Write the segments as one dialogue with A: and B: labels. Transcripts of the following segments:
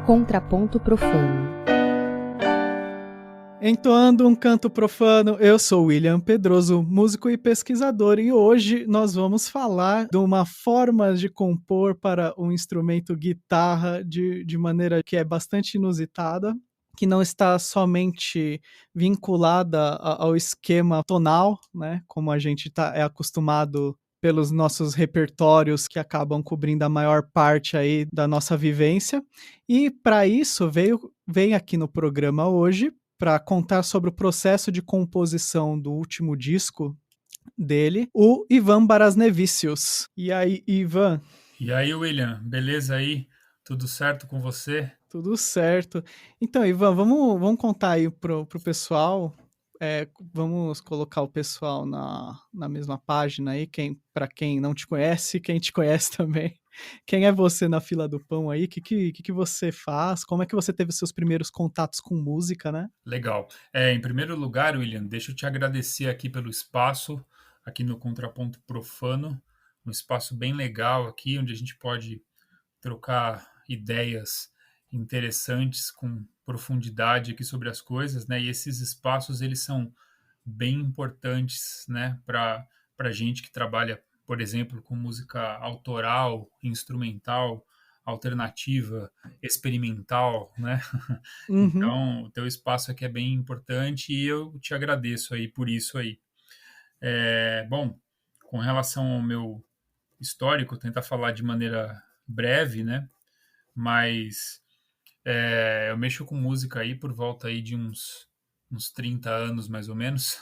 A: Contraponto Profano.
B: Entoando um canto profano, eu sou William Pedroso, músico e pesquisador, e hoje nós vamos falar de uma forma de compor para um instrumento guitarra de maneira que é bastante inusitada, que não está somente vinculada ao esquema tonal, né, como a gente é acostumado pelos nossos repertórios que acabam cobrindo a maior parte aí da nossa vivência. E para isso vem aqui no programa hoje para contar sobre o processo de composição do último disco dele, o Ivan Barasnevicius. E aí, Ivan?
C: E aí, William, beleza aí? Tudo certo com você?
B: Tudo certo. Então, Ivan, vamos contar aí pro pessoal. Vamos colocar o pessoal na mesma página aí, para quem não te conhece, quem te conhece também. Quem é você na fila do pão aí? O que você faz? Como é que você teve seus primeiros contatos com música, né?
C: Legal. Em primeiro lugar, William, deixa eu te agradecer aqui pelo espaço, aqui no Contraponto Profano, um espaço bem legal aqui, onde a gente pode trocar ideias interessantes com profundidade aqui sobre as coisas, né? E esses espaços, eles são bem importantes, né, para gente que trabalha, por exemplo, com música autoral, instrumental, alternativa, experimental, né?
B: Uhum.
C: Então, o teu espaço aqui é bem importante e eu te agradeço aí por isso aí. Bom, com relação ao meu histórico, tentar falar de maneira breve, né? Mas eu mexo com música aí por volta aí de uns 30 anos, mais ou menos.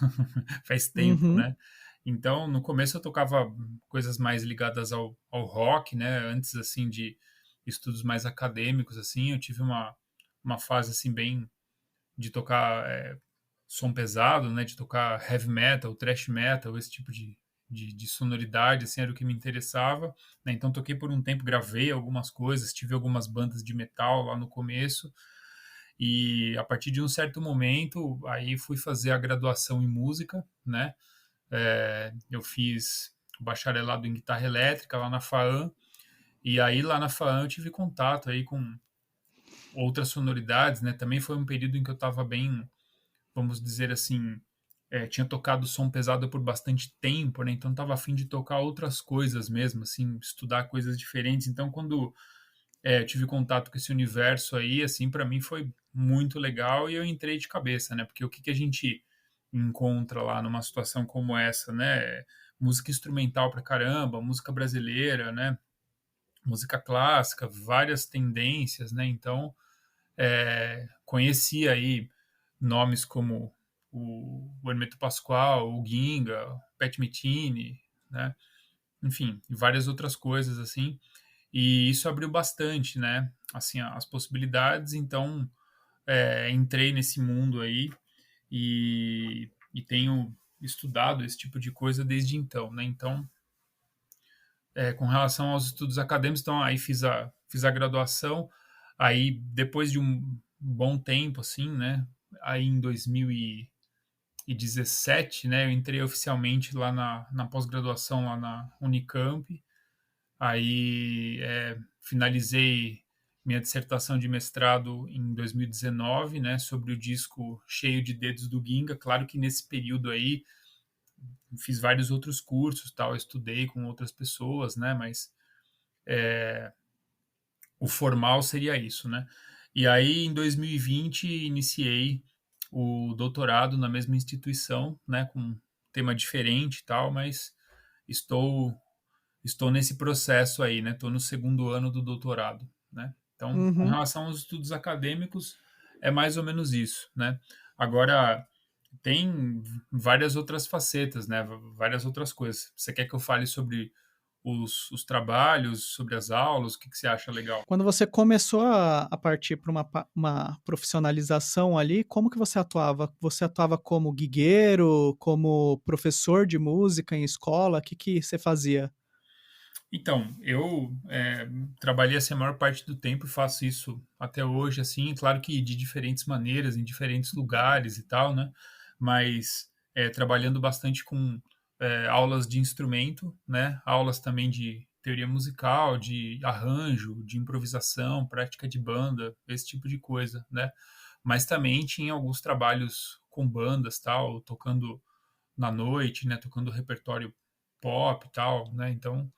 C: Faz tempo,
B: Uhum.
C: né? Então, no começo eu tocava coisas mais ligadas ao rock, né? Antes, assim, de estudos mais acadêmicos, assim, eu tive uma fase, assim, bem de tocar som pesado, né? De tocar heavy metal, thrash metal, esse tipo de sonoridade, assim, era o que me interessava, né? Então toquei por um tempo, gravei algumas coisas, tive algumas bandas de metal lá no começo, e a partir de um certo momento, aí fui fazer a graduação em música, né? Eu fiz o bacharelado em guitarra elétrica lá na FAAM, e aí lá na FAAM eu tive contato aí com outras sonoridades, né? Também foi um período em que eu estava bem, vamos dizer assim, tinha tocado som pesado por bastante tempo, né? Então estava a fim de tocar outras coisas mesmo, assim, estudar coisas diferentes. Então quando eu tive contato com esse universo aí, assim, para mim foi muito legal e eu entrei de cabeça, né? Porque o que a gente encontra lá numa situação como essa, né? Música instrumental pra caramba, música brasileira, né? Música clássica, várias tendências, né? Então, conheci aí nomes como o Hermeto Pascoal, o Ginga, o Pat Metheny, né? Enfim, e várias outras coisas assim. E isso abriu bastante, né? Assim, as possibilidades. Então, entrei nesse mundo aí e tenho estudado esse tipo de coisa desde então, né? Então, com relação aos estudos acadêmicos, então aí fiz a graduação, aí depois de um bom tempo, assim, né? Aí em 2017, né? Eu entrei oficialmente lá na pós-graduação lá na Unicamp. Aí finalizei minha dissertação de mestrado em 2019, né, sobre o disco Cheio de Dedos do Ginga. Claro que nesse período aí fiz vários outros cursos, tal, estudei com outras pessoas, né, mas o formal seria isso, né? E aí em 2020 iniciei o doutorado na mesma instituição, né, com um tema diferente, e tal, mas estou estou nesse processo aí, né? Estou no segundo ano do doutorado, né? Então, com
B: Uhum.
C: relação aos estudos acadêmicos, é mais ou menos isso, né? Agora, tem várias outras facetas, né? Várias outras coisas. Você quer que eu fale sobre os trabalhos, sobre as aulas? O que você acha legal?
B: Quando você começou a partir para uma profissionalização ali, como que você atuava? Você atuava como guigueiro, como professor de música em escola? O que você fazia?
C: Então, eu trabalhei assim a maior parte do tempo e faço isso até hoje, assim, claro que de diferentes maneiras, em diferentes lugares e tal, né? Mas trabalhando bastante com aulas de instrumento, né? Aulas também de teoria musical, de arranjo, de improvisação, prática de banda, esse tipo de coisa, né? Mas também tinha alguns trabalhos com bandas, tal, tocando na noite, né? Tocando repertório pop e tal, né? Então,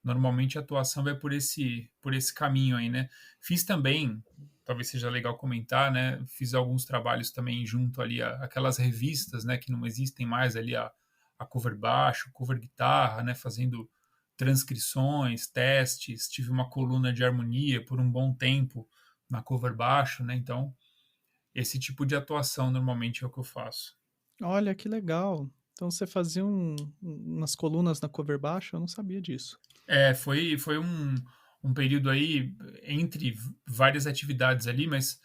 C: normalmente a atuação vai por esse caminho aí, né? Fiz também, talvez seja legal comentar, né? Fiz alguns trabalhos também junto ali aquelas revistas, né? Que não existem mais ali a cover baixo, cover guitarra, né? Fazendo transcrições, testes. Tive uma coluna de harmonia por um bom tempo na cover baixo, né? Então, esse tipo de atuação normalmente é o que eu faço.
B: Olha, que legal. Então você fazia umas colunas na cover baixo? Eu não sabia disso.
C: Foi um período aí entre várias atividades ali, mas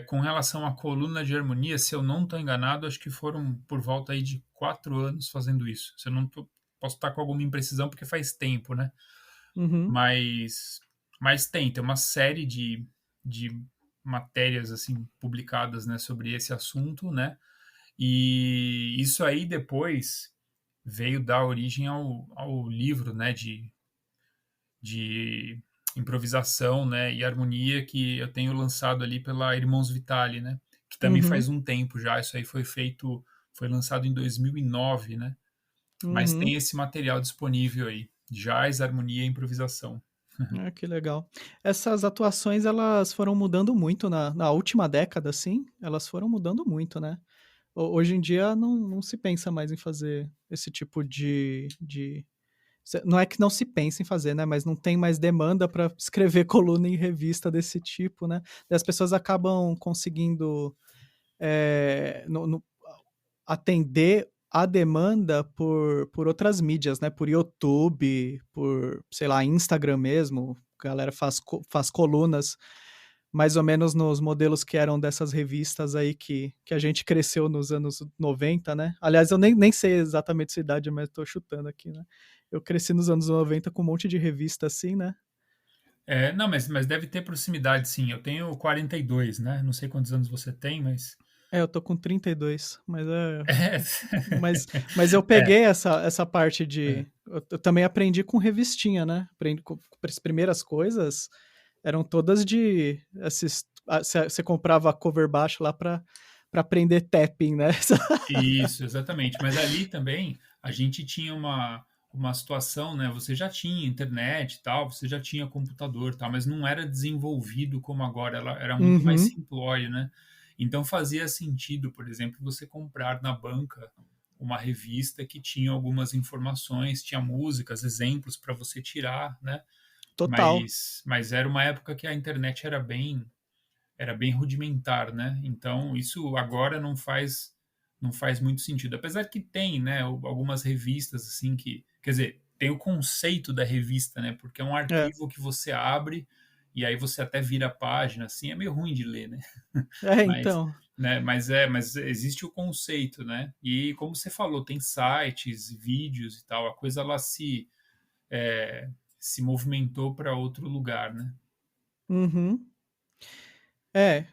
C: com relação à coluna de harmonia, se eu não estou enganado, acho que foram por volta aí de 4 anos fazendo isso. Se eu não tô, posso estar com alguma imprecisão porque faz tempo, né?
B: Uhum,
C: Mas, mas tem uma série de matérias assim publicadas, né, sobre esse assunto, né? E isso aí depois veio dar origem ao livro, né, de improvisação, né, e harmonia que eu tenho lançado ali pela Irmãos Vitali, né, que também faz
B: uhum,
C: um tempo já, isso aí foi lançado em 2009, né, mas tem
B: uhum.
C: esse material disponível aí, jazz, harmonia e improvisação.
B: Ah, que legal. Essas atuações, elas foram mudando muito na última década, assim, elas foram mudando muito, né? Hoje em dia não se pensa mais em fazer esse tipo não é que não se pensa em fazer, né? Mas não tem mais demanda para escrever coluna em revista desse tipo, né? E as pessoas acabam conseguindo atender a demanda por outras mídias, né? Por YouTube, por, sei lá, Instagram mesmo. A galera faz colunas mais ou menos nos modelos que eram dessas revistas aí que a gente cresceu nos anos 90, né? Aliás, eu nem sei exatamente sua idade, mas tô chutando aqui, né? Eu cresci nos anos 90 com um monte de revista assim, né?
C: Não, mas deve ter proximidade, sim. Eu tenho 42, né? Não sei quantos anos você tem, mas.
B: Eu tô com 32, mas
C: É,
B: mas eu
C: é,
B: peguei essa parte
C: é.
B: de. Eu também aprendi com revistinha, né? Aprendi com as primeiras coisas eram todas de. Você comprava a cover baixa lá pra aprender tapping, né?
C: Isso, exatamente. Mas ali também a gente tinha uma situação, né? Você já tinha internet e tal, você já tinha computador e tal, mas não era desenvolvido como agora, ela era muito mais
B: Uhum,
C: simplório, né? Então fazia sentido, por exemplo, você comprar na banca uma revista que tinha algumas informações, tinha músicas, exemplos para você tirar, né?
B: total.
C: Mas era uma época que a internet era bem rudimentar, né? Então isso agora não faz muito sentido. Apesar que tem, né, algumas revistas assim que, quer dizer, tem o conceito da revista, né? Porque é um
B: É,
C: arquivo que você abre e aí você até vira a página, assim, é meio ruim de ler, né? Mas,
B: então.
C: mas existe o conceito, né? E como você falou, tem sites, vídeos e tal, a coisa ela é, se movimentou para outro lugar, né?
B: Uhum. É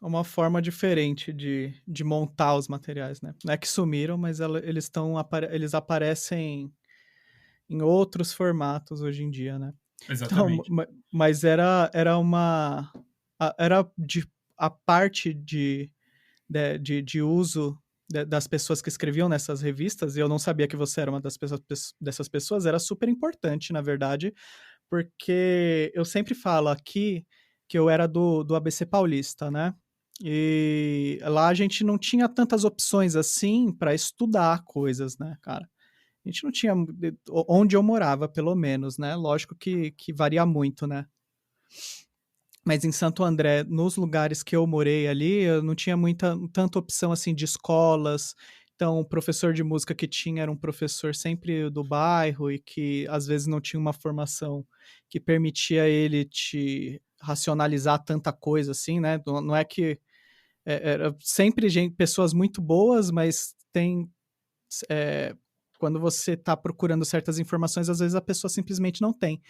B: uma forma diferente de montar os materiais, né? Não é que sumiram, mas eles aparecem em outros formatos hoje em dia, né? Então,
C: Exatamente.
B: mas era uma. Era a parte de uso das pessoas que escreviam nessas revistas, e eu não sabia que você era uma dessas pessoas, era super importante, na verdade, porque eu sempre falo aqui que eu era do ABC Paulista, né? E lá a gente não tinha tantas opções assim para estudar coisas, né, cara? A gente não tinha onde eu morava, pelo menos, né? Lógico que varia muito, né? Mas em Santo André, nos lugares que eu morei ali, eu não tinha tanta opção assim de escolas. Então, o professor de música que tinha era um professor sempre do bairro e que às vezes não tinha uma formação que permitia ele te racionalizar tanta coisa assim, né? Não é que era sempre pessoas muito boas, mas tem é, quando você está procurando certas informações, às vezes a pessoa simplesmente não tem.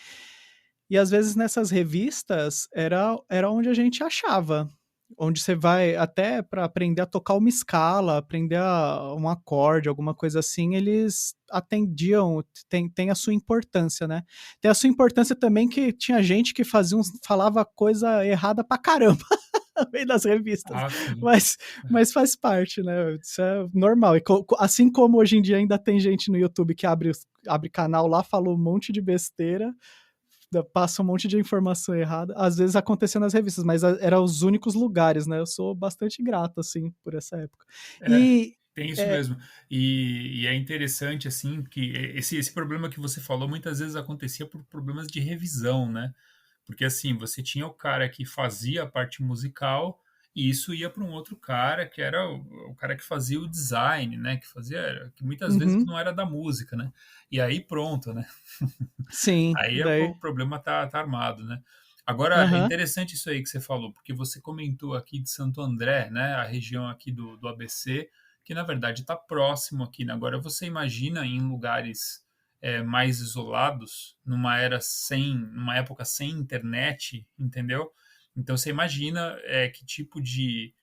B: E às vezes nessas revistas era onde a gente achava. onde você vai até para aprender a tocar uma escala, aprender um acorde, alguma coisa assim, eles atendiam, tem a sua importância, né? Tem a sua importância também que tinha gente que falava coisa errada pra caramba no meio das revistas,
C: Ah, sim.
B: mas faz parte, né? Isso é normal. E assim como hoje em dia ainda tem gente no YouTube que abre canal lá, fala um monte de besteira, passa um monte de informação errada. Às vezes acontecia nas revistas, mas eram os únicos lugares, né? Eu sou bastante grato, assim, por essa época.
C: É,
B: E.
C: tem isso
B: É,
C: mesmo. E é interessante, assim, que esse problema que você falou muitas vezes acontecia por problemas de revisão, né? Porque, assim, você tinha o cara que fazia a parte musical e isso ia para um outro cara que era o cara que fazia o design, né? Que muitas vezes
B: uhum,
C: não era da música, né? E aí pronto, né?
B: sim,
C: Aí
B: daí.
C: o problema tá armado, né? Agora, é
B: Aham,
C: interessante isso aí que você falou, porque você comentou aqui de Santo André, né? A região aqui do ABC, que na verdade está próximo aqui, né? Agora, você imagina em lugares mais isolados, numa época sem internet, entendeu? Então, você imagina que tipo de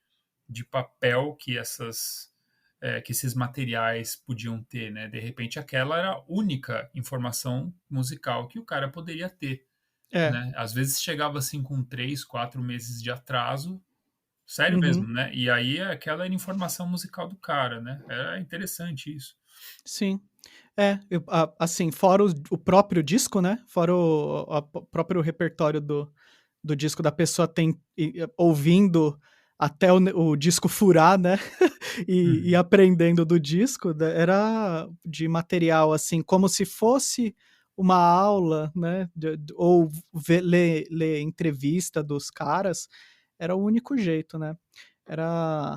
C: papel que esses materiais podiam ter, né? De repente, aquela era a única informação musical que o cara poderia ter,
B: é.
C: né? Às vezes chegava assim com 3, 4 meses de atraso, sério mesmo,
B: Uhum,
C: né? E aí aquela era a informação musical do cara, né? Era interessante isso.
B: sim. Assim, fora o próprio disco, né? Fora o próprio repertório do disco da pessoa ouvindo até o disco furar, né? E
C: Uhum.
B: aprendendo do disco, era de material assim, como se fosse uma aula, né? Ou ler entrevista dos caras, era o único jeito, né? Era,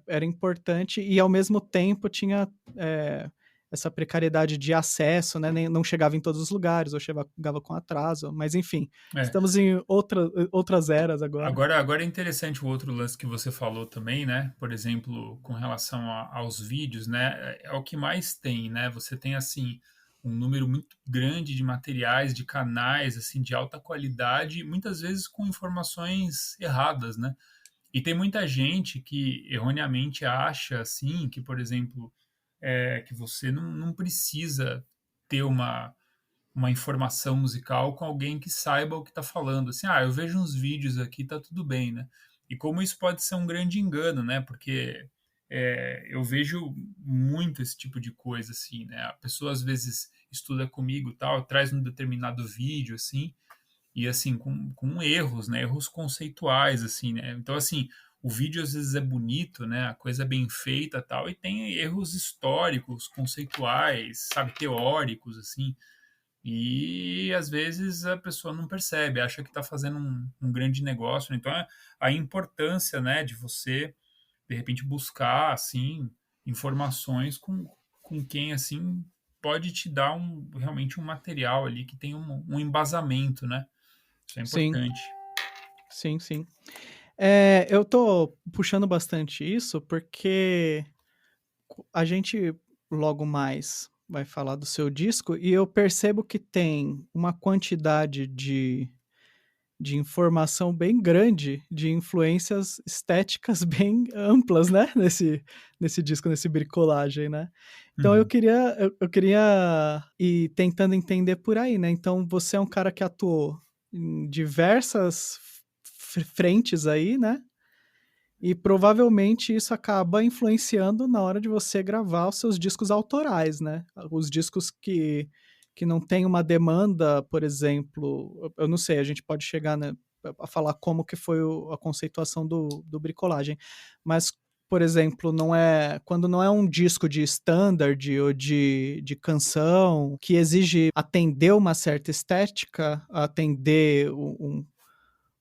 B: era importante e ao mesmo tempo tinha é, essa precariedade de acesso, né? Não chegava em todos os lugares, ou chegava com atraso, mas enfim,
C: É.
B: estamos em outras eras agora.
C: Agora é interessante o outro lance que você falou também, né? Por exemplo, com relação aos vídeos, né? É o que mais tem, né? Você tem assim um número muito grande de materiais, de canais assim de alta qualidade, muitas vezes com informações erradas, né? E tem muita gente que erroneamente acha assim que, por exemplo, que você não precisa ter uma informação musical com alguém que saiba o que está falando. Assim, eu vejo uns vídeos aqui, tá tudo bem, né? E como isso pode ser um grande engano, né? Porque eu vejo muito esse tipo de coisa, assim, né? A pessoa às vezes estuda comigo, tal, traz um determinado vídeo, assim, e assim, com erros, né? Erros conceituais, assim, né? Então, assim, o vídeo às vezes é bonito, né? A coisa é bem feita, tal, e tem erros históricos, conceituais, sabe, teóricos, assim. E às vezes a pessoa não percebe, acha que está fazendo um grande negócio. Então, a importância, né, de você, de repente, buscar, assim, informações com quem, assim, pode te dar realmente um material ali que tem um embasamento, né? Isso é
B: Sim,
C: importante.
B: sim, sim. Eu tô puxando bastante isso porque a gente logo mais vai falar do seu disco e eu percebo que tem uma quantidade de informação bem grande, de influências estéticas bem amplas, né? Nesse disco, nesse bricolagem, né? Então
C: Uhum.
B: eu queria ir tentando entender por aí, né? Então você é um cara que atuou em diversas frentes aí, né? E provavelmente isso acaba influenciando na hora de você gravar os seus discos autorais, né? Os discos que não tem uma demanda, por exemplo, eu não sei, a gente pode chegar, né, a falar como que foi a conceituação do bricolagem, mas, por exemplo, quando não é um disco de standard ou de canção que exige atender uma certa estética, atender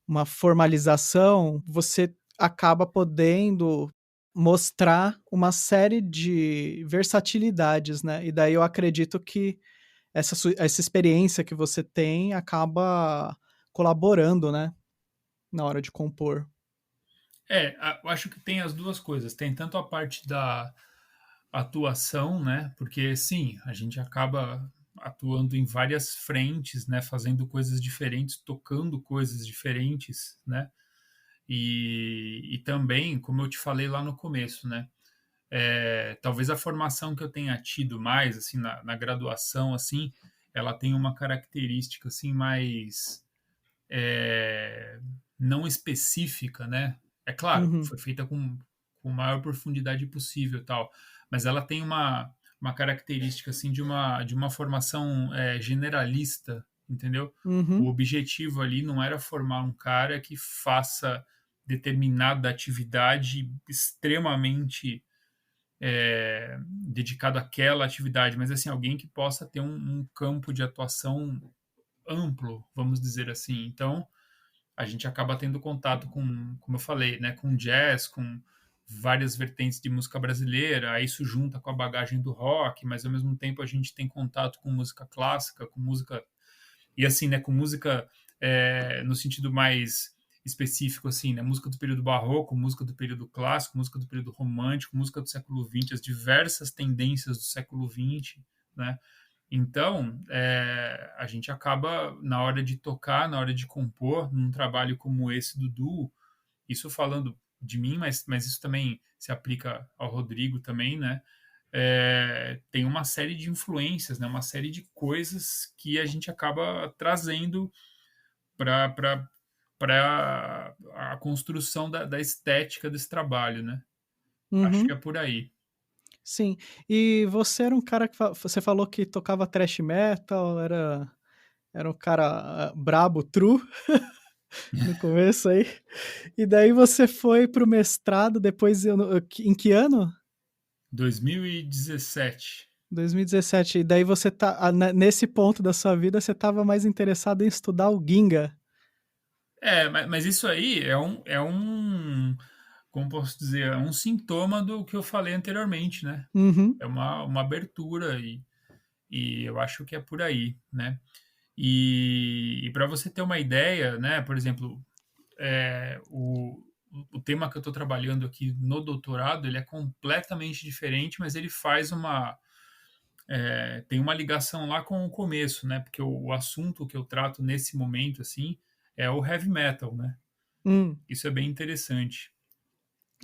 B: uma formalização, você acaba podendo mostrar uma série de versatilidades, né? E daí eu acredito que essa experiência que você tem acaba colaborando, né? Na hora de compor.
C: Eu acho que tem as duas coisas. Tem tanto a parte da atuação, né? Porque sim, a gente acaba atuando em várias frentes, né? Fazendo coisas diferentes, tocando coisas diferentes, né? E também, como eu te falei lá no começo, né? Talvez a formação que eu tenha tido mais, assim, na graduação, assim, ela tem uma característica, assim, mais é, não específica, né? É claro,
B: Uhum,
C: foi feita com maior profundidade possível, tal, mas ela tem uma característica assim de uma formação generalista, entendeu? O
B: uhum,
C: objetivo ali não era formar um cara que faça determinada atividade extremamente dedicado àquela atividade, mas assim alguém que possa ter um campo de atuação amplo, vamos dizer assim. Então, a gente acaba tendo contato com, como eu falei, né, com jazz, com várias vertentes de música brasileira, aí isso junta com a bagagem do rock, mas ao mesmo tempo a gente tem contato com música clássica, com música e assim, né, com música no sentido mais específico, assim, né, música do período barroco, música do período clássico, música do período romântico, música do século XX, as diversas tendências do século XX, né? Então, a gente acaba, na hora de tocar, na hora de compor, num trabalho como esse do duo, isso falando de mim, mas isso também se aplica ao Rodrigo também, né? Tem uma série de influências, né? Uma série de coisas que a gente acaba trazendo para a construção da estética desse trabalho, né? Acho que
B: uhum.
C: é por aí.
B: Sim. E você era um cara que você falou que tocava thrash metal, era um cara brabo, true, no começo aí. E daí você foi pro mestrado depois em que ano?
C: 2017.
B: 2017. E daí você nesse ponto da sua vida você estava mais interessado em estudar o Ginga.
C: Mas isso aí como posso dizer, é um sintoma do que eu falei anteriormente, né?
B: Uhum,
C: É uma abertura e eu acho que é por aí, né? E para você ter uma ideia, né? Por exemplo, é, o, o tema que eu estou trabalhando aqui no doutorado, ele é completamente diferente, mas ele faz tem uma ligação lá com o começo, né? Porque o assunto que eu trato nesse momento, assim, é o heavy metal, né?
B: hum.
C: Isso é bem interessante.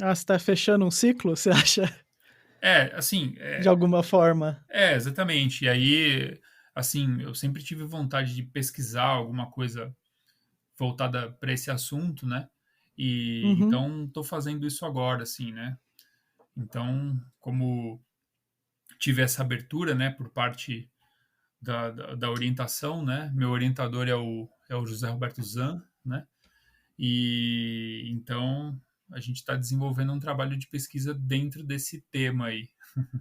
B: Ah, você tá fechando um ciclo, você acha?
C: Assim,
B: De alguma forma.
C: exatamente. E aí, assim, eu sempre tive vontade de pesquisar alguma coisa voltada para esse assunto, né? E
B: Uhum,
C: então estou fazendo isso agora, assim, né? Então, como tive essa abertura, né, por parte da orientação, né? Meu orientador é o José Roberto Zan, né? E então a gente está desenvolvendo um trabalho de pesquisa dentro desse tema aí.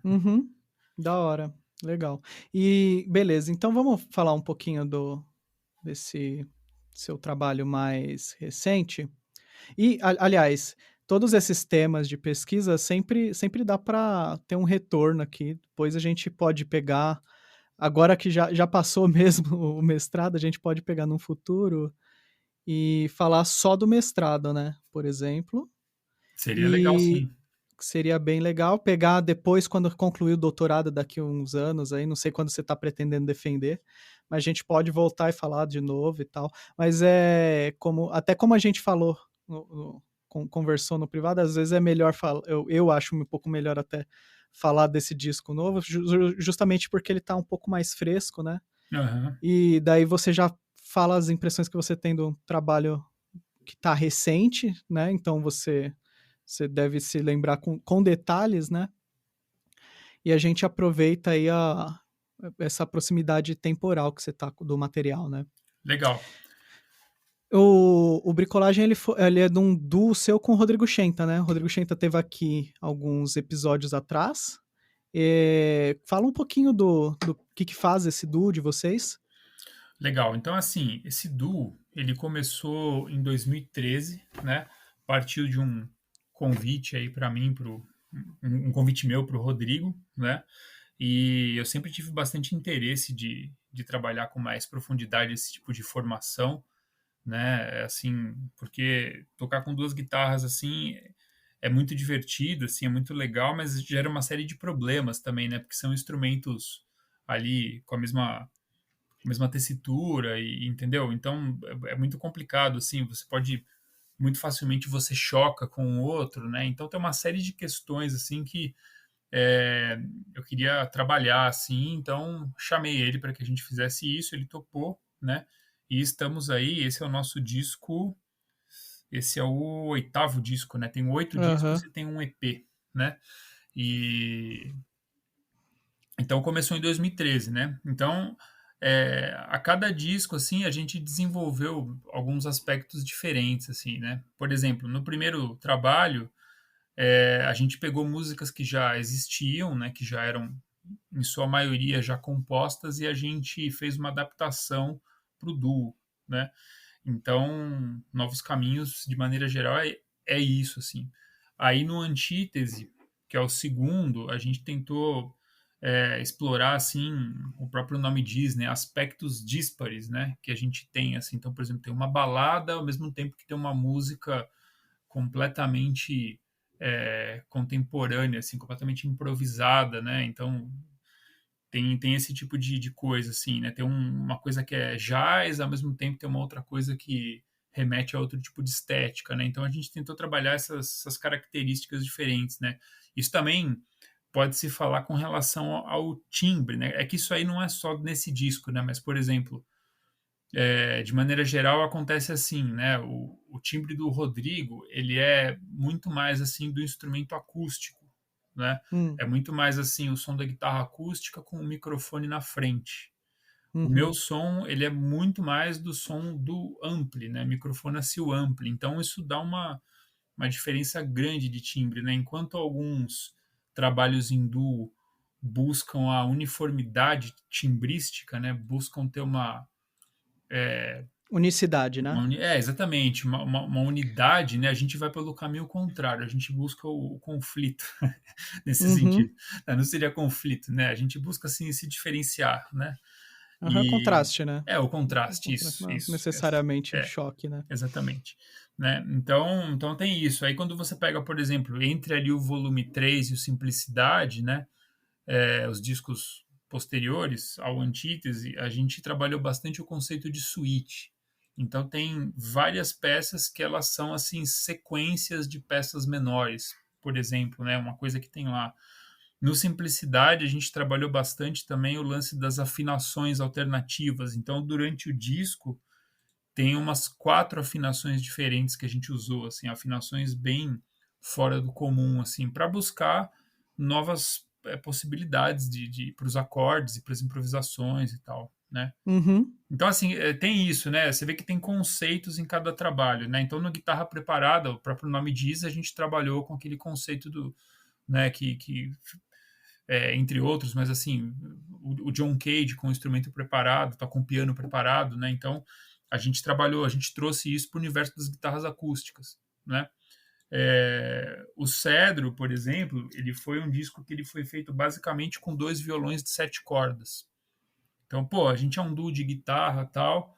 B: uhum. Da hora. Legal. E beleza, então vamos falar um pouquinho desse seu trabalho mais recente. E, aliás, todos esses temas de pesquisa sempre dá para ter um retorno aqui. Depois a gente pode pegar, agora que já passou mesmo o mestrado, a gente pode pegar num futuro e falar só do mestrado, né? Por exemplo.
C: Seria legal,
B: E
C: sim.
B: seria bem legal pegar depois, quando concluir o doutorado, daqui a uns anos, aí, não sei quando você está pretendendo defender, mas a gente pode voltar e falar de novo e tal. Mas até como a gente falou, conversou no privado, às vezes é melhor falar, eu acho um pouco melhor até falar desse disco novo, justamente porque ele está um pouco mais fresco, né?
C: Aham.
B: E daí você já fala as impressões que você tem do trabalho que está recente, né? Então você deve se lembrar com detalhes, né? E a gente aproveita aí essa proximidade temporal que você tá do material, né?
C: Legal.
B: O Bricolagem, ele é de um duo seu com o Rodrigo Schenta, né? O Rodrigo Schenta teve aqui alguns episódios atrás. Fala um pouquinho do que faz esse duo de vocês.
C: Legal. Então, assim, esse duo, ele começou em 2013, né? Partiu de um convite aí para mim, um convite meu para o Rodrigo, né? E eu sempre tive bastante interesse de trabalhar com mais profundidade esse tipo de formação, né? Assim, porque tocar com duas guitarras assim é muito divertido, assim, é muito legal, mas gera uma série de problemas também, né? Porque são instrumentos ali com a mesma tessitura e entendeu? Então é muito complicado assim, você pode muito facilmente você choca com o outro, né? Então tem uma série de questões assim que eu queria trabalhar assim, então chamei ele para que a gente fizesse isso, ele topou, né? E estamos aí, esse é o nosso disco, esse é o 8º disco, né? Tem 8 discos
B: Aham.
C: e tem um EP, né? E então começou em 2013, né? Então, a cada disco, assim, a gente desenvolveu alguns aspectos diferentes, assim, né? Por exemplo, no primeiro trabalho, a gente pegou músicas que já existiam, né? Que já eram, em sua maioria, já compostas e a gente fez uma adaptação para o duo, né? Então, Novos Caminhos, de maneira geral, é isso, assim. Aí no Antítese, que é o segundo, a gente tentou explorar, assim, o próprio nome diz, né, aspectos díspares, né, que a gente tem, assim. Então, por exemplo, tem uma balada ao mesmo tempo que tem uma música completamente contemporânea, assim, completamente improvisada, né. Então, tem esse tipo de coisa, assim, né? Tem uma coisa que é jazz, ao mesmo tempo tem uma outra coisa que remete a outro tipo de estética, né? Então a gente tentou trabalhar essas características diferentes, né? Isso também pode se falar com relação ao timbre, né? É que isso aí não é só nesse disco, né? Mas, por exemplo, de maneira geral acontece assim, né? O timbre do Rodrigo, ele é muito mais assim do instrumento acústico, né?
B: Hum.
C: É muito mais assim o som da guitarra acústica com o microfone na frente. O meu
B: Uhum.
C: som, ele é muito mais do som do ampli, né? Microfone acil ampli. Então isso dá uma diferença grande de timbre, né? Enquanto alguns trabalhos em duo buscam a uniformidade timbrística, né? Buscam ter
B: Unicidade, né?
C: exatamente, uma unidade, né? A gente vai pelo caminho contrário, a gente busca o conflito nesse
B: Uhum.
C: sentido. Não seria conflito, né? A gente busca assim se diferenciar, né?
B: Aham,
C: E
B: contraste, né?
C: o contraste,
B: Não
C: isso,
B: necessariamente
C: é,
B: choque, né?
C: exatamente. Né? Então tem isso. Aí quando você pega, por exemplo, entre ali o volume 3 e o Simplicidade, né? Os discos posteriores ao Antítese, a gente trabalhou bastante o conceito de suíte. Então tem várias peças que elas são assim sequências de peças menores, por exemplo, né? Uma coisa que tem lá. No Simplicidade, a gente trabalhou bastante também o lance das afinações alternativas. Então, durante o disco, tem umas 4 afinações diferentes que a gente usou, assim, afinações bem fora do comum, assim, para buscar novas possibilidades para os acordes e para as improvisações e tal, né?
B: Uhum.
C: Então, assim, tem isso, né? Você vê que tem conceitos em cada trabalho, né? Então, no Guitarra Preparada, o próprio nome diz, a gente trabalhou com aquele conceito do, né, que entre outros, mas assim, o John Cage com o instrumento preparado, tá com o piano preparado, né? Então, a gente trouxe isso para o universo das guitarras acústicas, né? O Cedro, por exemplo, ele foi um disco que ele foi feito basicamente com 2 violões de 7 cordas. Então, pô, a gente é um duo de guitarra tal.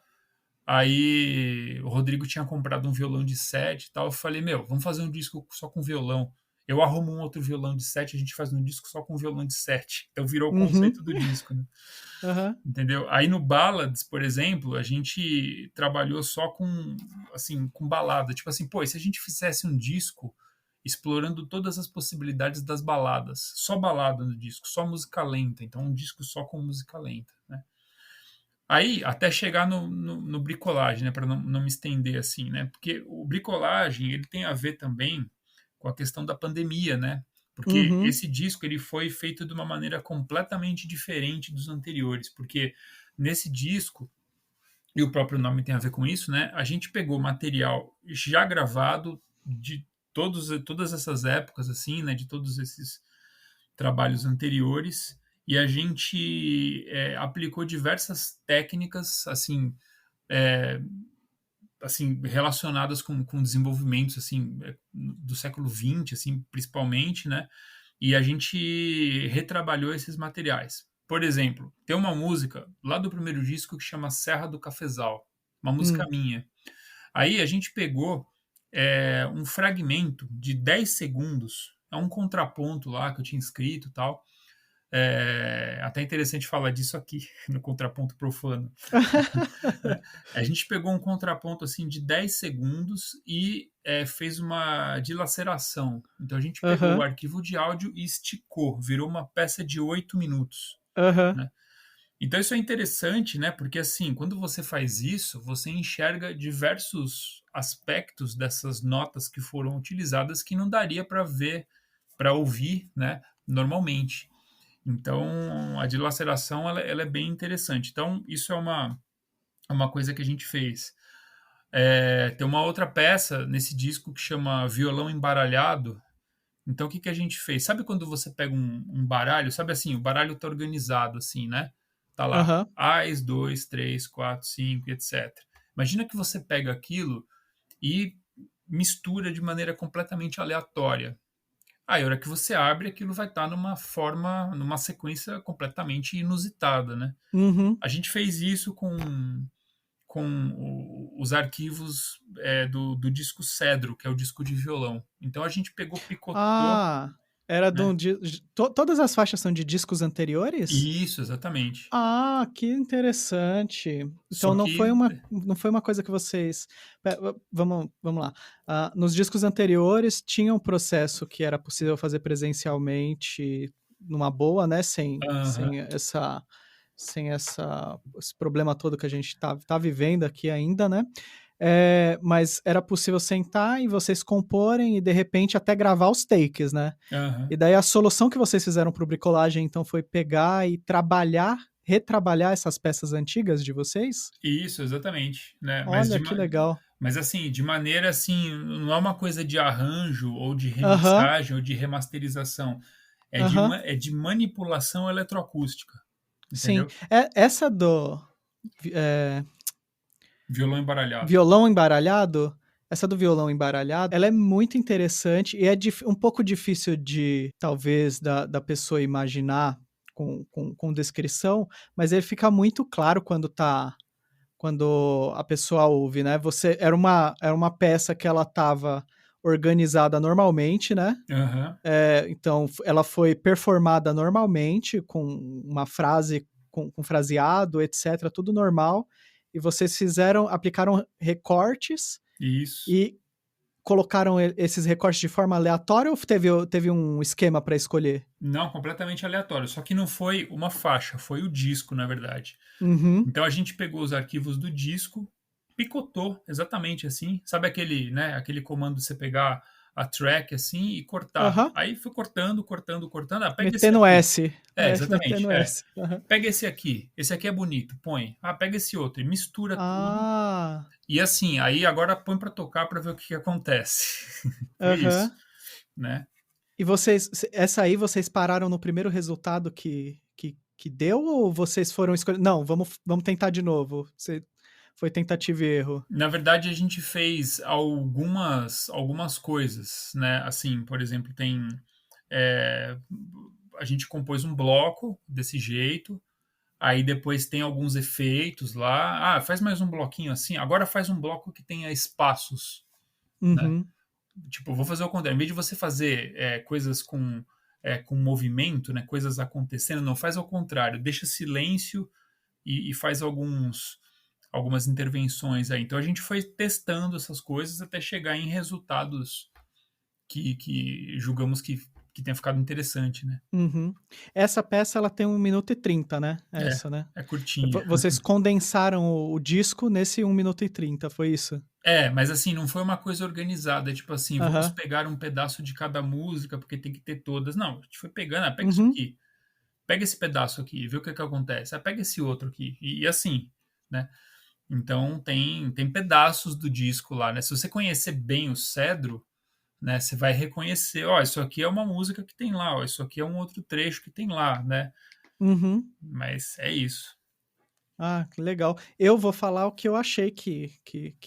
C: Aí o Rodrigo tinha comprado um violão de 7 e tal. Eu falei, meu, vamos fazer um disco só com violão. Eu arrumo um outro violão de 7, a gente faz um disco só com violão de 7. Então virou o
B: Uhum.
C: conceito do disco, né?
B: Aham.
C: Entendeu? Aí no Ballads, por exemplo, a gente trabalhou só com, assim, com balada. Tipo assim, pô, e se a gente fizesse um disco explorando todas as possibilidades das baladas? Só balada no disco, só música lenta. Então um disco só com música lenta, né? Aí, até chegar no bricolagem, né, para não me estender assim, né, porque o bricolagem, ele tem a ver também com a questão da pandemia, né, porque
B: Uhum.
C: esse disco, ele foi feito de uma maneira completamente diferente dos anteriores, porque nesse disco, e o próprio nome tem a ver com isso, né, a gente pegou material já gravado de todas essas épocas, assim, né, de todos esses trabalhos anteriores e a gente aplicou diversas técnicas é, assim relacionadas com desenvolvimentos assim do século XX assim principalmente, né, e a gente retrabalhou esses materiais. Por exemplo, tem uma música lá do primeiro disco que chama Serra do Cafezal, uma música
B: Hum.
C: minha. Aí a gente pegou um fragmento de 10 segundos, é um contraponto lá que eu tinha escrito e tal, É até interessante falar disso aqui, no contraponto profano. Né? A gente pegou um contraponto assim de 10 segundos e fez uma dilaceração. Então a gente pegou o
B: Aham,
C: arquivo de áudio e esticou, virou uma peça de 8 minutos.
B: aham.
C: Né? Então isso é interessante, né? Porque assim, quando você faz isso, você enxerga diversos aspectos dessas notas que foram utilizadas que não daria para ver, para ouvir, né? Normalmente. Então a dilaceração ela é bem interessante. Então isso é uma coisa que a gente fez. Tem uma outra peça nesse disco que chama Violão Embaralhado. Então, o que, que a gente fez? Sabe quando você pega um baralho? Sabe assim, o baralho tá organizado assim, né? Tá lá,
B: Aham.
C: Ás, 2, 3, 4, 5, etc. Imagina que você pega aquilo e mistura de maneira completamente aleatória. Aí, a hora que você abre, aquilo vai estar numa sequência completamente inusitada, né?
B: Uhum.
C: A gente fez isso com os arquivos do disco Cedro, que é o disco de violão. Então a gente pegou, picotou,
B: Ah, era de
C: né?
B: um todas as faixas são de discos anteriores?
C: Isso, exatamente.
B: Ah, que interessante. Então
C: Só que
B: não foi uma coisa que vocês vamos lá. Nos discos anteriores tinha um processo que era possível fazer presencialmente numa boa, né,
C: aham,
B: sem esse problema todo que a gente tá vivendo aqui ainda, né? Mas era possível sentar e vocês comporem e de repente até gravar os takes, né?
C: aham.
B: E daí a solução que vocês fizeram para o bricolagem, então, foi pegar e retrabalhar essas peças antigas de vocês?
C: Isso, exatamente, né?
B: Olha, que legal.
C: Mas assim, de maneira assim, não é uma coisa de arranjo ou de
B: Aham,
C: remixagem ou de remasterização.
B: aham,
C: É de manipulação eletroacústica,
B: sim.
C: entendeu?
B: Essa do é,
C: Violão embaralhado.
B: violão embaralhado, essa do violão embaralhado, ela é muito interessante e é um pouco difícil de, talvez, da pessoa imaginar com descrição, mas ele fica muito claro quando a pessoa ouve, né? Era uma peça que ela estava organizada normalmente, né?
C: Aham.
B: Então ela foi performada normalmente, com uma frase, com fraseado, etc., tudo normal. E vocês aplicaram recortes
C: Isso.
B: e colocaram esses recortes de forma aleatória ou teve um esquema para escolher?
C: Não, completamente aleatório. Só que não foi uma faixa, foi o disco, na verdade.
B: Uhum.
C: Então a gente pegou os arquivos do disco, picotou exatamente assim. Sabe aquele, né, aquele comando de você pegar a track assim e cortar.
B: Aham.
C: Aí foi cortando, cortando, cortando. Ah, pega esse
B: Metendo
C: aqui.
B: S.
C: Exatamente.
B: Metendo S. Aham.
C: Pega esse aqui. Esse aqui é bonito, põe. Ah, pega esse outro e mistura tudo.
B: Ah.
C: E assim, aí agora põe para tocar para ver o que, que acontece. Foi isso,
B: Aham.
C: né?
B: E essa aí vocês pararam no primeiro resultado que deu ou vocês foram escolher? Não, vamos tentar de novo. Foi tentativa e erro.
C: Na verdade, a gente fez algumas coisas, né? Assim, por exemplo, é, a gente compôs um bloco desse jeito, aí depois tem alguns efeitos lá. Ah, faz mais um bloquinho assim. Agora faz um bloco que tenha espaços, né?
B: Uhum.
C: Tipo, vou fazer o contrário. Em vez de você fazer coisas com movimento, né? Coisas acontecendo, não faz ao contrário. Deixa silêncio e faz algumas intervenções aí. Então a gente foi testando essas coisas até chegar em resultados que julgamos que tenha ficado interessante, né?
B: Uhum. Essa peça ela tem 1 minuto e 30, né? Essa, né?
C: É curtinha.
B: Vocês condensaram o disco nesse 1 minuto e 30, foi isso?
C: Mas assim, não foi uma coisa organizada, tipo assim, vamos
B: Aham.
C: pegar um pedaço de cada música, porque tem que ter todas. Não, a gente foi pegando, pega isso
B: Uhum.
C: aqui, pega esse pedaço aqui, vê o que que acontece. Pega esse outro aqui, e assim, né? Então tem pedaços do disco lá, né? Se você conhecer bem o Cedro, né, você vai reconhecer, ó, isso aqui é uma música que tem lá, ó, isso aqui é um outro trecho que tem lá, né?
B: Uhum.
C: Mas é isso.
B: Ah, que legal. Eu vou falar o que eu achei que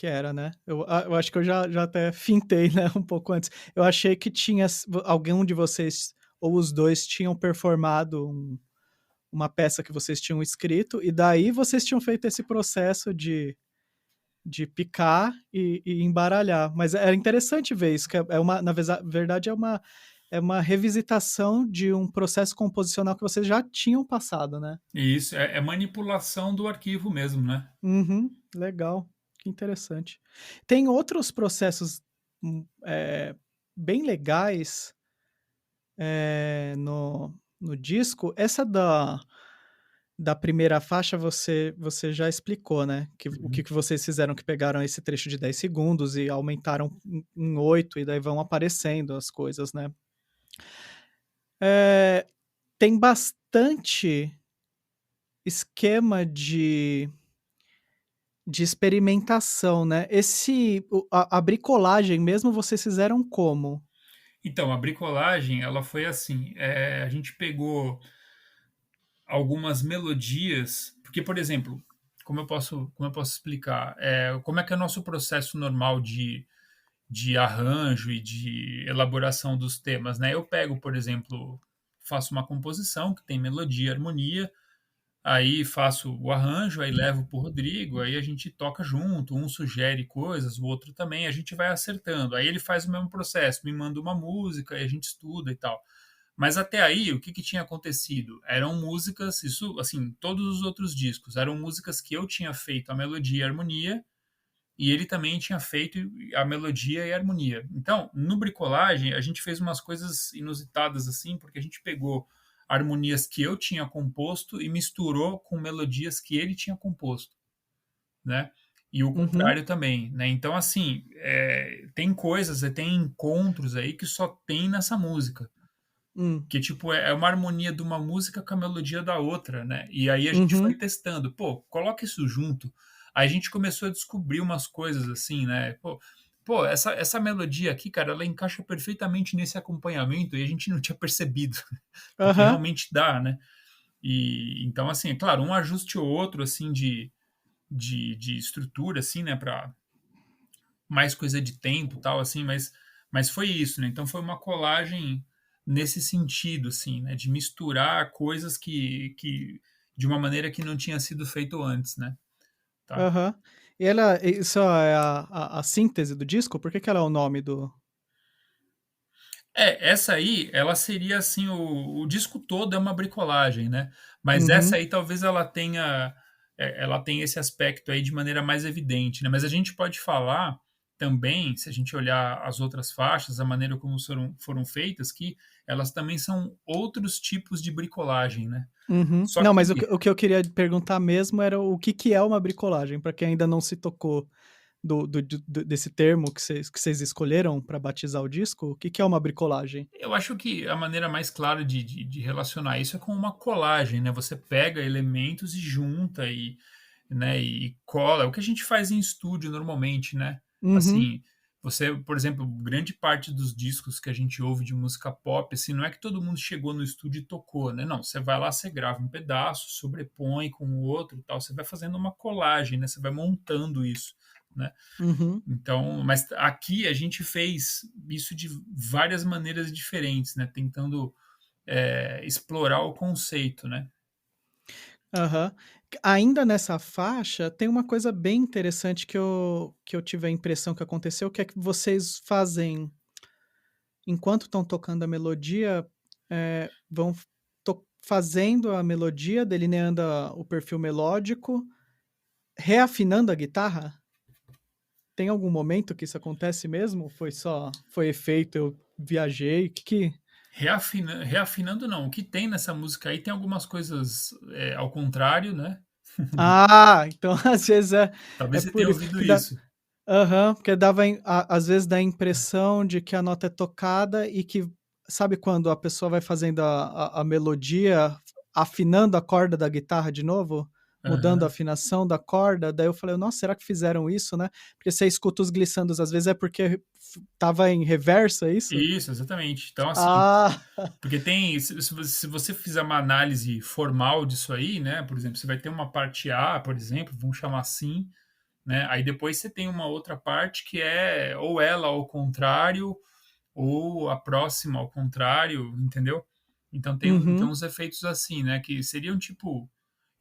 B: era, né? Eu acho que eu já até fintei, né, um pouco antes. Eu achei que algum de vocês, ou os dois, tinham performado uma peça que vocês tinham escrito, e daí vocês tinham feito esse processo de picar e embaralhar. Mas era interessante ver isso, que verdade é uma revisitação de um processo composicional que vocês já tinham passado, né?
C: E isso é manipulação do arquivo mesmo, né?
B: Uhum, legal, que interessante. Tem outros processos bem legais no disco. Essa da primeira faixa você já explicou, né? O
C: Uhum.
B: que vocês fizeram, que pegaram esse trecho de 10 segundos e aumentaram em 8, e daí vão aparecendo as coisas, né? Tem bastante esquema de experimentação, né? A bricolagem mesmo vocês fizeram como?
C: Então, a bricolagem, ela foi assim, a gente pegou algumas melodias, porque, por exemplo, como eu posso explicar? Como é que é o nosso processo normal de arranjo e de elaboração dos temas, né? Eu pego, por exemplo, faço uma composição que tem melodia, harmonia, aí faço o arranjo, aí levo para o Rodrigo, aí a gente toca junto, um sugere coisas, o outro também, a gente vai acertando. Aí ele faz o mesmo processo, me manda uma música, aí a gente estuda e tal. Mas até aí, o que, que tinha acontecido? Eram músicas, isso, assim, todos os outros discos, eram músicas que eu tinha feito a melodia e a harmonia, e ele também tinha feito a melodia e a harmonia. Então, no Bricolagem, a gente fez umas coisas inusitadas assim, porque a gente pegou harmonias que eu tinha composto e misturou com melodias que ele tinha composto, né? E o
B: Uhum,
C: contrário também, né? Então, assim, tem coisas, tem encontros aí que só tem nessa música.
B: hum,
C: Que, tipo, é uma harmonia de uma música com a melodia da outra, né? E aí a gente foi
B: uhum,
C: testando, pô, coloca isso junto. Aí a gente começou a descobrir umas coisas assim, né? Pô, essa melodia aqui, cara, ela encaixa perfeitamente nesse acompanhamento e a gente não tinha percebido, porque
B: aham,
C: realmente dá, né? E então, assim, é claro, um ajuste ou outro, assim, de estrutura, assim, né, para mais coisa de tempo, tal, assim, mas foi isso, né? Então foi uma colagem nesse sentido, assim, né, de misturar coisas que de uma maneira que não tinha sido feito antes, né? Tá?
B: aham. E isso é a síntese do disco? Por que que ela é o nome do...
C: Essa aí, ela seria assim, o disco todo é uma bricolagem, né? Mas essa
B: Uhum,
C: aí talvez ela tenha esse aspecto aí de maneira mais evidente, né? Mas a gente pode falar também, se a gente olhar as outras faixas, a maneira como foram feitas, que elas também são outros tipos de bricolagem, né?
B: uhum.
C: Só
B: Não,
C: que
B: mas o que eu queria perguntar mesmo era o que é uma bricolagem, para quem ainda não se tocou desse termo que vocês escolheram para batizar o disco. O que é uma bricolagem?
C: eu acho que a maneira mais clara de relacionar isso é com uma colagem, né? Você pega elementos e junta né, e cola. É o que a gente faz em estúdio normalmente, né?
B: Uhum,
C: Assim, você, por exemplo, grande parte dos discos que a gente ouve de música pop, assim, não é que todo mundo chegou no estúdio e tocou, né? Não, você vai lá, você grava um pedaço, sobrepõe com o outro, e tal, você vai fazendo uma colagem, né? Você vai montando isso, né?
B: uhum,
C: Então, mas aqui a gente fez isso de várias maneiras diferentes, né? Tentando explorar o conceito, né?
B: aham. Ainda nessa faixa, tem uma coisa bem interessante que eu tive a impressão que aconteceu, que é que vocês fazem, enquanto estão tocando a melodia, vão fazendo a melodia, delineando o perfil melódico, reafinando a guitarra. Tem algum momento que isso acontece mesmo? Foi efeito, eu viajei?
C: Reafinando não. O que tem nessa música aí tem algumas coisas ao contrário, né?
B: Ah, então às vezes é
C: Talvez você
B: por
C: tenha
B: isso
C: ouvido
B: que dá.
C: isso.
B: Aham, porque às vezes dá a impressão de que a nota é tocada e que, sabe quando a pessoa vai fazendo a melodia, afinando a corda da guitarra de novo? Mudando a
C: Aham.
B: afinação da corda, daí eu falei: "Nossa, será que fizeram isso, né?" Porque você escuta os glissandos, às vezes é porque estava em reverso, é isso?
C: Isso, exatamente. Então, assim,
B: Ah!
C: porque se você fizer uma análise formal disso aí, né? Por exemplo, você vai ter uma parte A, por exemplo, vamos chamar assim, né? Aí depois você tem uma outra parte que é ou ela ao contrário, ou a próxima ao contrário, entendeu? Então tem
B: Uhum,
C: uns efeitos assim, né? Que seriam tipo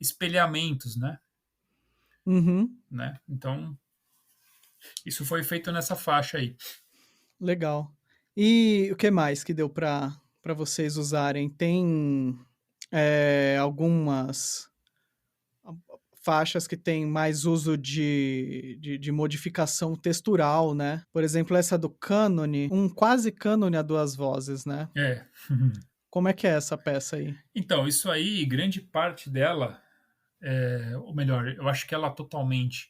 C: espelhamentos,
B: uhum,
C: Então isso foi feito nessa faixa aí.
B: legal. E o que mais que deu para vocês usarem? Tem algumas faixas que tem mais uso de modificação textural, né? Por exemplo, essa do cânone, um quase cânone a duas vozes, né?
C: É.
B: Como é que é essa peça aí?
C: Então, isso aí, grande parte dela, ou melhor, eu acho que ela totalmente,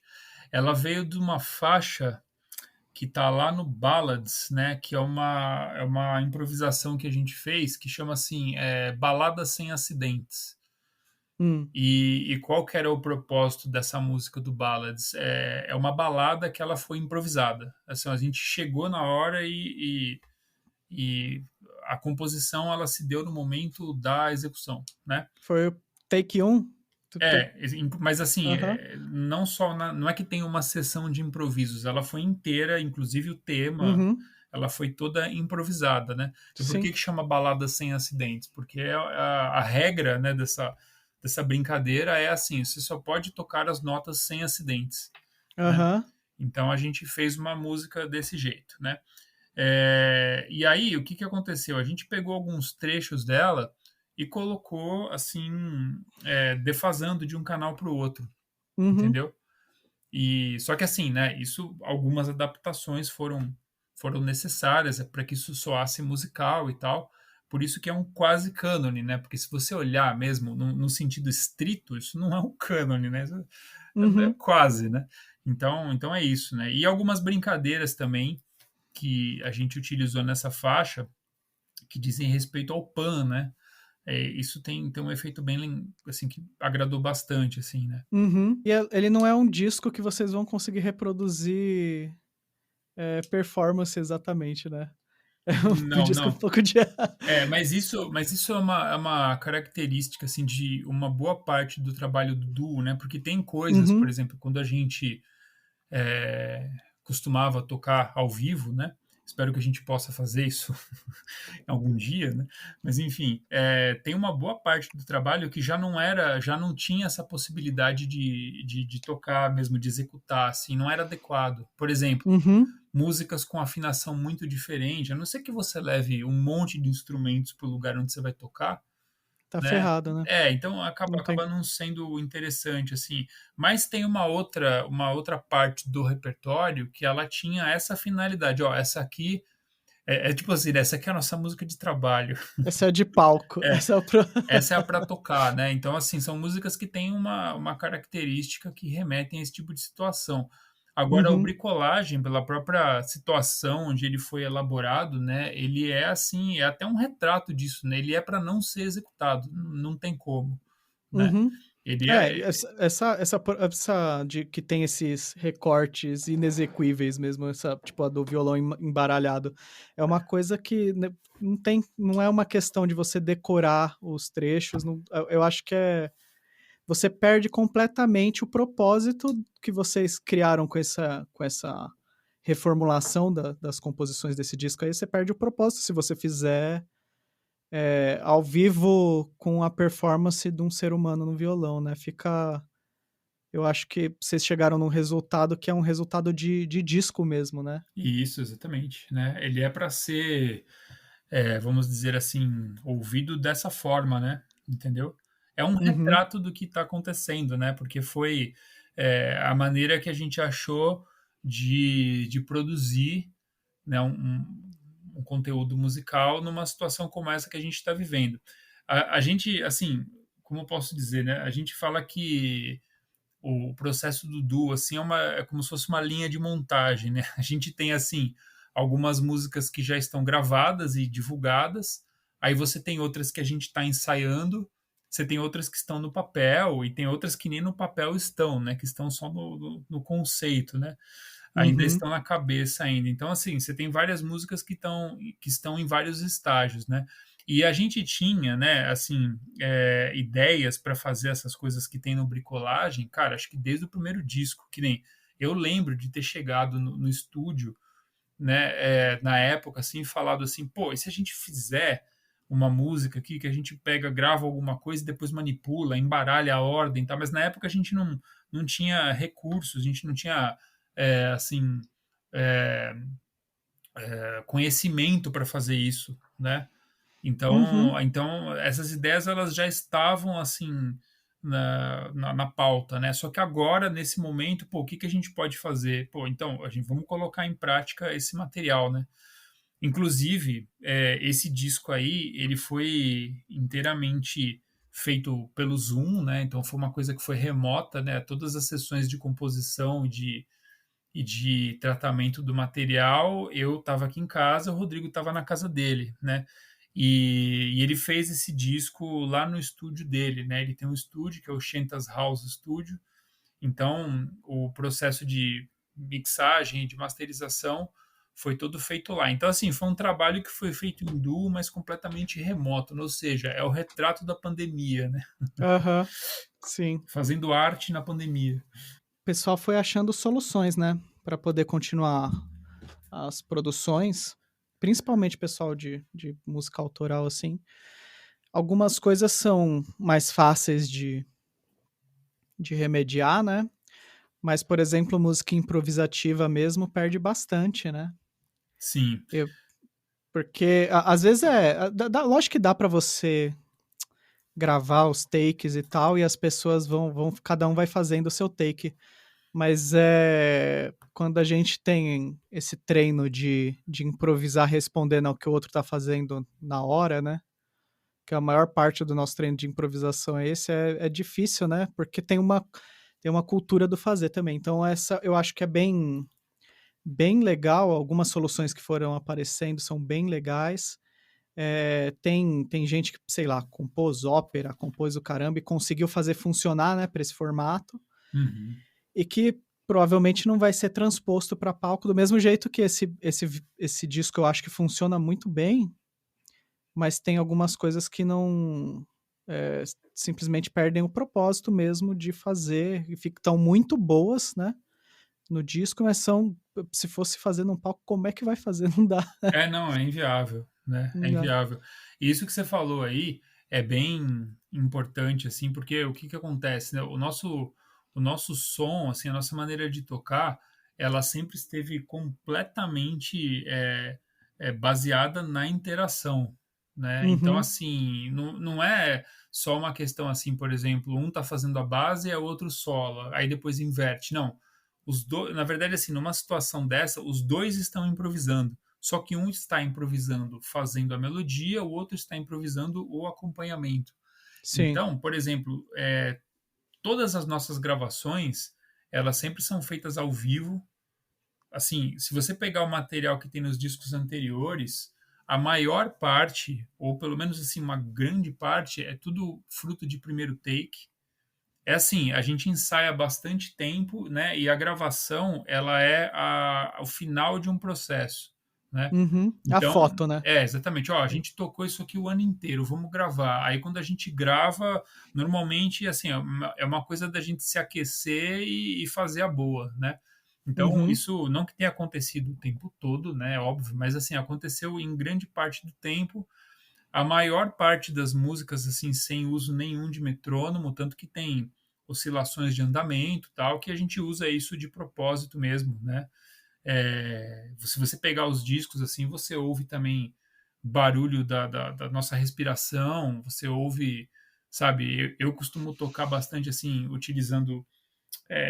C: ela veio de uma faixa que tá lá no Ballads, né? Que é uma improvisação que a gente fez que chama assim, Balada Sem Acidentes.
B: Hum,
C: E qual que era o propósito dessa música do Ballads? É uma balada que ela foi improvisada. Assim, a gente chegou na hora e a composição ela se deu no momento da execução, né?
B: foi o take 1?
C: Mas assim,
B: Aham.
C: não só não é que tem uma sessão de improvisos, ela foi inteira, inclusive o tema,
B: Uhum.
C: ela foi toda improvisada, né? E por que
B: Sim.
C: que chama balada sem acidentes? Porque a regra, né, dessa brincadeira é assim, você só pode tocar as notas sem acidentes, né?
B: Aham.
C: Então a gente fez uma música desse jeito, né? E aí, o que que aconteceu? A gente pegou alguns trechos dela e colocou assim, defasando de um canal para o outro,
B: Uhum.
C: entendeu? E só que assim, né? Isso, algumas adaptações foram necessárias para que isso soasse musical e tal. Por isso que é um quase cânone, né? Porque se você olhar mesmo no sentido estrito, isso não é um cânone, né? Isso é
B: Uhum.
C: quase, né? Então é isso, né? E algumas brincadeiras também que a gente utilizou nessa faixa que dizem respeito ao Pan, né? Isso tem um efeito bem, assim, que agradou bastante, assim, né?
B: Uhum. E ele não é um disco que vocês vão conseguir reproduzir performance exatamente, né? É um
C: Não,
B: disco um
C: não.
B: pouco de.
C: Mas isso é uma característica, assim, de uma boa parte do trabalho do duo, né? Porque tem coisas, por
B: Uhum.
C: exemplo, quando a gente é, costumava tocar ao vivo, né? Espero que a gente possa fazer isso algum dia, né? Mas enfim, tem uma boa parte do trabalho que já não tinha essa possibilidade de tocar mesmo, de executar, assim, não era adequado. Por exemplo,
B: Uhum.
C: músicas com afinação muito diferente, a não ser que você leve um monte de instrumentos para o lugar onde você vai tocar,
B: Tá
C: né?
B: ferrado, né?
C: Então acaba,
B: Não tem.
C: acaba não sendo interessante, assim. Mas tem uma outra parte do repertório que ela tinha essa finalidade. Ó, essa aqui é tipo assim, essa aqui é a nossa música de trabalho.
B: Essa é de palco.
C: É,
B: Essa é o pro.
C: essa é a para tocar, né? Então, assim, são músicas que têm uma característica que remetem a esse tipo de situação. Agora, o
B: Uhum.
C: bricolagem, pela própria situação onde ele foi elaborado, né? Ele é assim, é até um retrato disso, né? Ele é para não ser executado, não tem como, né?
B: Uhum.
C: Ele é,
B: Essa de que tem esses recortes inexequíveis mesmo, essa, tipo, a do violão embaralhado, é uma coisa que né, não é uma questão de você decorar os trechos, eu acho que você perde completamente o propósito que vocês criaram com essa reformulação das composições desse disco aí, você perde o propósito se você fizer ao vivo com a performance de um ser humano no violão, né? Eu acho que vocês chegaram num resultado que é um resultado de disco mesmo, né?
C: isso, exatamente, né? Ele é para ser, vamos dizer assim, ouvido dessa forma, né? Entendeu? É um
B: Uhum,
C: retrato do que está acontecendo, né? Porque foi a maneira que a gente achou de produzir, né, um conteúdo musical numa situação como essa que a gente está vivendo. A gente, assim, como eu posso dizer, né? A gente fala que o processo do duo assim é como se fosse uma linha de montagem, né? A gente tem assim algumas músicas que já estão gravadas e divulgadas, aí você tem outras que a gente está ensaiando, você tem outras que estão no papel e tem outras que nem no papel estão, né? Que estão só no conceito, né? Ainda
B: uhum,
C: estão na cabeça ainda. Então assim, você tem várias músicas que estão em vários estágios, né? E a gente tinha, né, assim, ideias para fazer essas coisas que tem no bricolagem, cara, acho que desde o primeiro disco, que nem eu lembro de ter chegado no estúdio, né, na época, assim, falado assim, pô, e se a gente fizer uma música aqui que a gente pega, grava alguma coisa e depois manipula, embaralha a ordem, tá? Mas na época a gente não tinha recursos, a gente não tinha, assim, é, conhecimento para fazer isso, né?
B: Uhum.
C: Então essas ideias elas já estavam assim na pauta, né? Só que agora, nesse momento, pô, o que a gente pode fazer? Pô, então, a gente vamos colocar em prática esse material, né? Inclusive, esse disco aí, ele foi inteiramente feito pelo Zoom, né? Então foi uma coisa que foi remota, né? Todas as sessões de composição e de tratamento do material, eu estava aqui em casa, o Rodrigo estava na casa dele, né? E ele fez esse disco lá no estúdio dele, né? Ele tem um estúdio que é o Shentas House Studio. Então, o processo de mixagem e de masterização foi todo feito lá. Então, assim, foi um trabalho que foi feito em duo, mas completamente remoto, ou seja, é o retrato da pandemia, né?
B: Aham. Sim.
C: Fazendo arte na pandemia.
B: O pessoal foi achando soluções, né? Para poder continuar as produções. Principalmente pessoal de música autoral, assim. Algumas coisas são mais fáceis de remediar, né? Mas, por exemplo, música improvisativa mesmo perde bastante, né?
C: Sim.
B: Eu, porque às vezes lógico que dá para você gravar os takes e tal, e as pessoas cada um vai fazendo o seu take. Mas quando a gente tem esse treino de improvisar respondendo ao que o outro tá fazendo na hora, né? Que a maior parte do nosso treino de improvisação é esse, é difícil, né? Porque tem uma cultura do fazer também. Então, essa eu acho que é bem legal. Algumas soluções que foram aparecendo são bem legais. Tem gente que, sei lá, compôs ópera, compôs o caramba e conseguiu fazer funcionar, né, para esse formato.
C: Uhum.
B: E que provavelmente não vai ser transposto para palco do mesmo jeito que esse disco eu acho que funciona muito bem, mas tem algumas coisas que não simplesmente perdem o propósito mesmo de fazer e estão muito boas, né? No disco, mas se fosse fazer num palco, como é que vai fazer? Não dá.
C: Não, é inviável, né? É
B: Não dá.
C: inviável. E isso que você falou aí é bem importante, assim, porque o que acontece, né? O nosso som, assim, a nossa maneira de tocar, ela sempre esteve completamente baseada na interação, né? Então,
B: Uhum.
C: assim, não é só uma questão assim, por exemplo, um tá fazendo a base e o outro sola, aí depois inverte. Não. Os dois, na verdade, assim, numa situação dessa, os dois estão improvisando. Só que um está improvisando fazendo a melodia, o outro está improvisando o acompanhamento.
B: Sim.
C: Então, por exemplo, todas as nossas gravações, elas sempre são feitas ao vivo. Assim, se você pegar o material que tem nos discos anteriores, a maior parte, ou pelo menos assim, uma grande parte, é tudo fruto de primeiro take. É assim, a gente ensaia bastante tempo, né? E a gravação, ela é o final de um processo, né?
B: Uhum. A
C: Então,
B: foto, né?
C: exatamente. Ó, a
B: Sim.
C: gente tocou isso aqui o ano inteiro, vamos gravar. Aí, quando a gente grava, normalmente, assim, é uma coisa da gente se aquecer e fazer a boa, né? Então,
B: Uhum.
C: isso não que tenha acontecido o tempo todo, né? É óbvio, mas, assim, aconteceu em grande parte do tempo. A maior parte das músicas, assim, sem uso nenhum de metrônomo, tanto que tem oscilações de andamento, tal, que a gente usa isso de propósito mesmo, né? Se você pegar os discos, assim, você ouve também barulho da nossa respiração, você ouve, sabe, eu costumo tocar bastante, assim, utilizando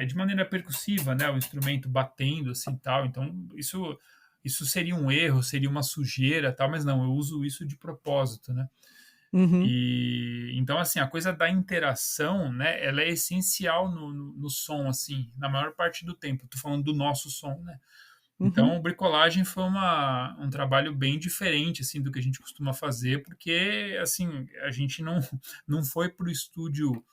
C: de maneira percussiva, né, o instrumento batendo, assim, tal, então isso seria um erro, seria uma sujeira, tal, mas não, eu uso isso de propósito, né?
B: Uhum.
C: E então, assim, a coisa da interação, né, ela é essencial no som, assim, na maior parte do tempo. Tô falando do nosso som, né? Então,
B: Uhum.
C: bricolagem foi um trabalho bem diferente, assim, do que a gente costuma fazer, porque, assim, a gente não foi para o estúdio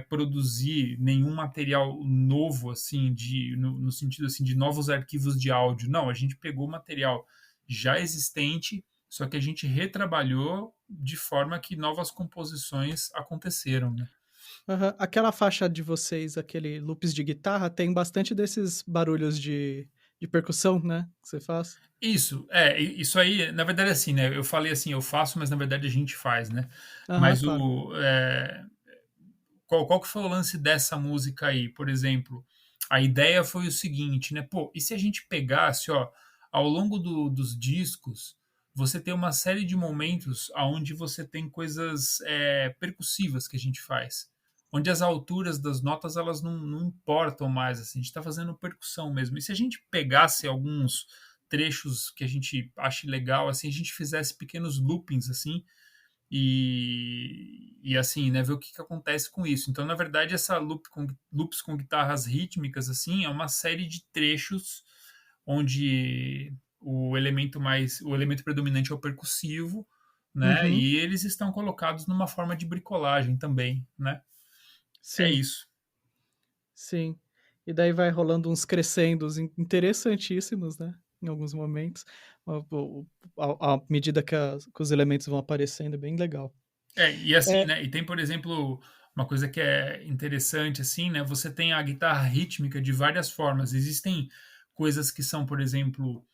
C: produzir nenhum material novo, assim, no sentido, assim, de novos arquivos de áudio. Não, a gente pegou material já existente, só que a gente retrabalhou de forma que novas composições aconteceram, né?
B: Aham. Aquela faixa de vocês, aquele loops de guitarra, tem bastante desses barulhos de percussão, né? Que você faz.
C: Isso aí, na verdade, assim, né? Eu falei assim, eu faço, mas na verdade a gente faz, né?
B: Aham,
C: Mas
B: claro.
C: qual que foi o lance dessa música aí? Por exemplo, a ideia foi o seguinte, né? Pô, e se a gente pegasse, ó, ao longo dos discos, você tem uma série de momentos onde você tem coisas percussivas que a gente faz, onde as alturas das notas elas não importam mais, assim, a gente está fazendo percussão mesmo. E se a gente pegasse alguns trechos que a gente ache legal, assim, a gente fizesse pequenos loopings, assim, e assim, né, ver o que acontece com isso. Então, na verdade, essa loops com guitarras rítmicas, assim, é uma série de trechos onde o elemento predominante é o percussivo, né,
B: Uhum.
C: e eles estão colocados numa forma de bricolagem também, né. É
B: Sim,
C: isso.
B: sim. E daí vai rolando uns crescendos interessantíssimos, né, em alguns momentos. À medida que os elementos vão aparecendo, é bem legal.
C: E assim,
B: É.
C: né, e tem, por exemplo, uma coisa que é interessante, assim, né, você tem a guitarra rítmica de várias formas. Existem coisas que são, por exemplo,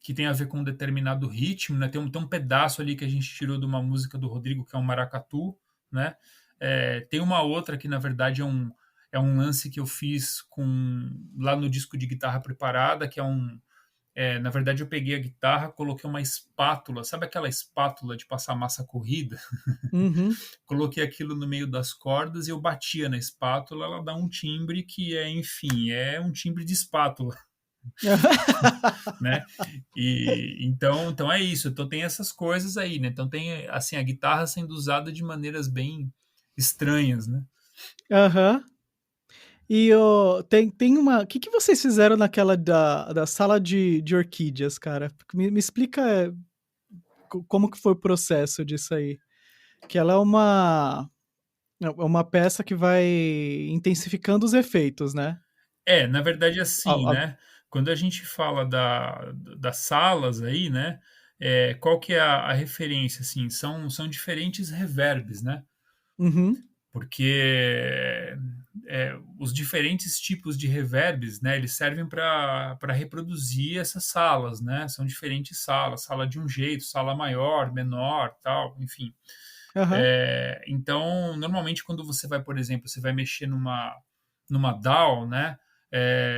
C: que tem a ver com um determinado ritmo, né, tem um pedaço ali que a gente tirou de uma música do Rodrigo, que é um maracatu, né, tem uma outra que, na verdade, é um lance que eu fiz lá no disco de guitarra preparada, que na verdade, eu peguei a guitarra, coloquei uma espátula, sabe aquela espátula de passar massa corrida?
B: Uhum.
C: Coloquei aquilo no meio das cordas e eu batia na espátula, ela dá um timbre que enfim, é um timbre de espátula, né? E então é isso. Então tem essas coisas aí, né? Então tem assim a guitarra sendo usada de maneiras bem estranhas, né?
B: Aham. E tem uma. O que que vocês fizeram naquela da sala de orquídeas, cara? Me explica como que foi o processo disso aí. Que ela é uma peça que vai intensificando os efeitos, né?
C: Na verdade, assim,
B: A- a-
C: né? Quando a gente fala das salas aí, né? Qual que é a referência, assim? São diferentes reverbs, né?
B: Uhum,
C: Porque os diferentes tipos de reverbs, né? Eles servem para reproduzir essas salas, né? São diferentes salas, sala de um jeito, sala maior, menor, tal, enfim.
B: aham,
C: Então, normalmente, quando você vai, por exemplo, você vai mexer numa DAW, né?